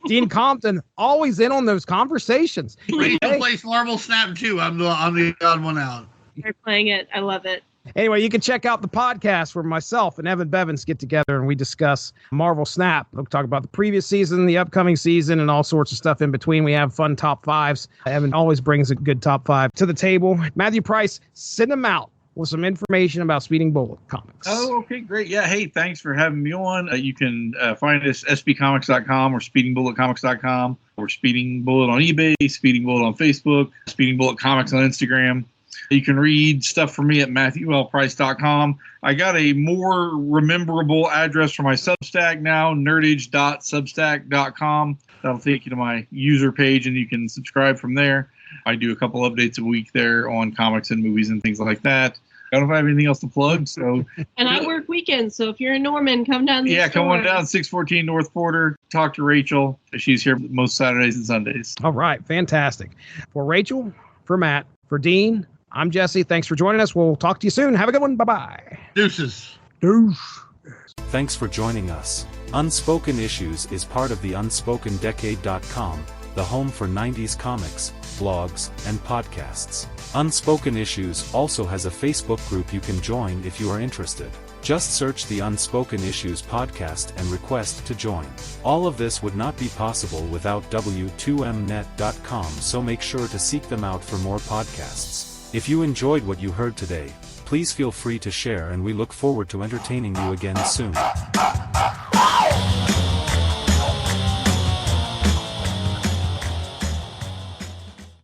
Dean Compton always in on those conversations. Rachel plays Marvel Snap too. I'm the odd one out. They're playing it. I love it. Anyway, you can check out the podcast where myself and Evan Bevins get together and we discuss Marvel Snap. We'll talk about the previous season, the upcoming season, and all sorts of stuff in between. We have fun top fives. Evan always brings a good top five to the table. Matthew Price, send them out. with some information about Speeding Bullet comics. Oh, okay, great. Yeah, hey, thanks for having me on. You can find us sbcomics.com or speedingbulletcomics.com or Speeding Bullet on eBay, Speeding Bullet on Facebook, Speeding Bullet Comics on Instagram. You can read stuff from me at matthewlprice.com. I got a more rememberable address for my Substack now, nerdage.substack.com. That'll take you to my user page, and you can subscribe from there. I do a couple updates a week there on comics and movies and things like that. I don't know if I have anything else to plug. So, and I work weekends, so if you're in Norman, come down. Come on down, 614 North Porter. Talk to Rachel. She's here most Saturdays and Sundays. All right, fantastic. For Rachel, for Matt, for Dean, I'm Jesse. Thanks for joining us. We'll talk to you soon. Have a good one. Bye-bye. Deuces. Deuce. Thanks for joining us. Unspoken Issues is part of the UnspokenDecade.com, the home for 90s comics, blogs, and podcasts. Unspoken Issues also has a Facebook group you can join if you are interested. Just search the Unspoken Issues podcast and request to join. All of this would not be possible without W2Mnet.com, so make sure to seek them out for more podcasts. If you enjoyed what you heard today, please feel free to share, and we look forward to entertaining you again soon.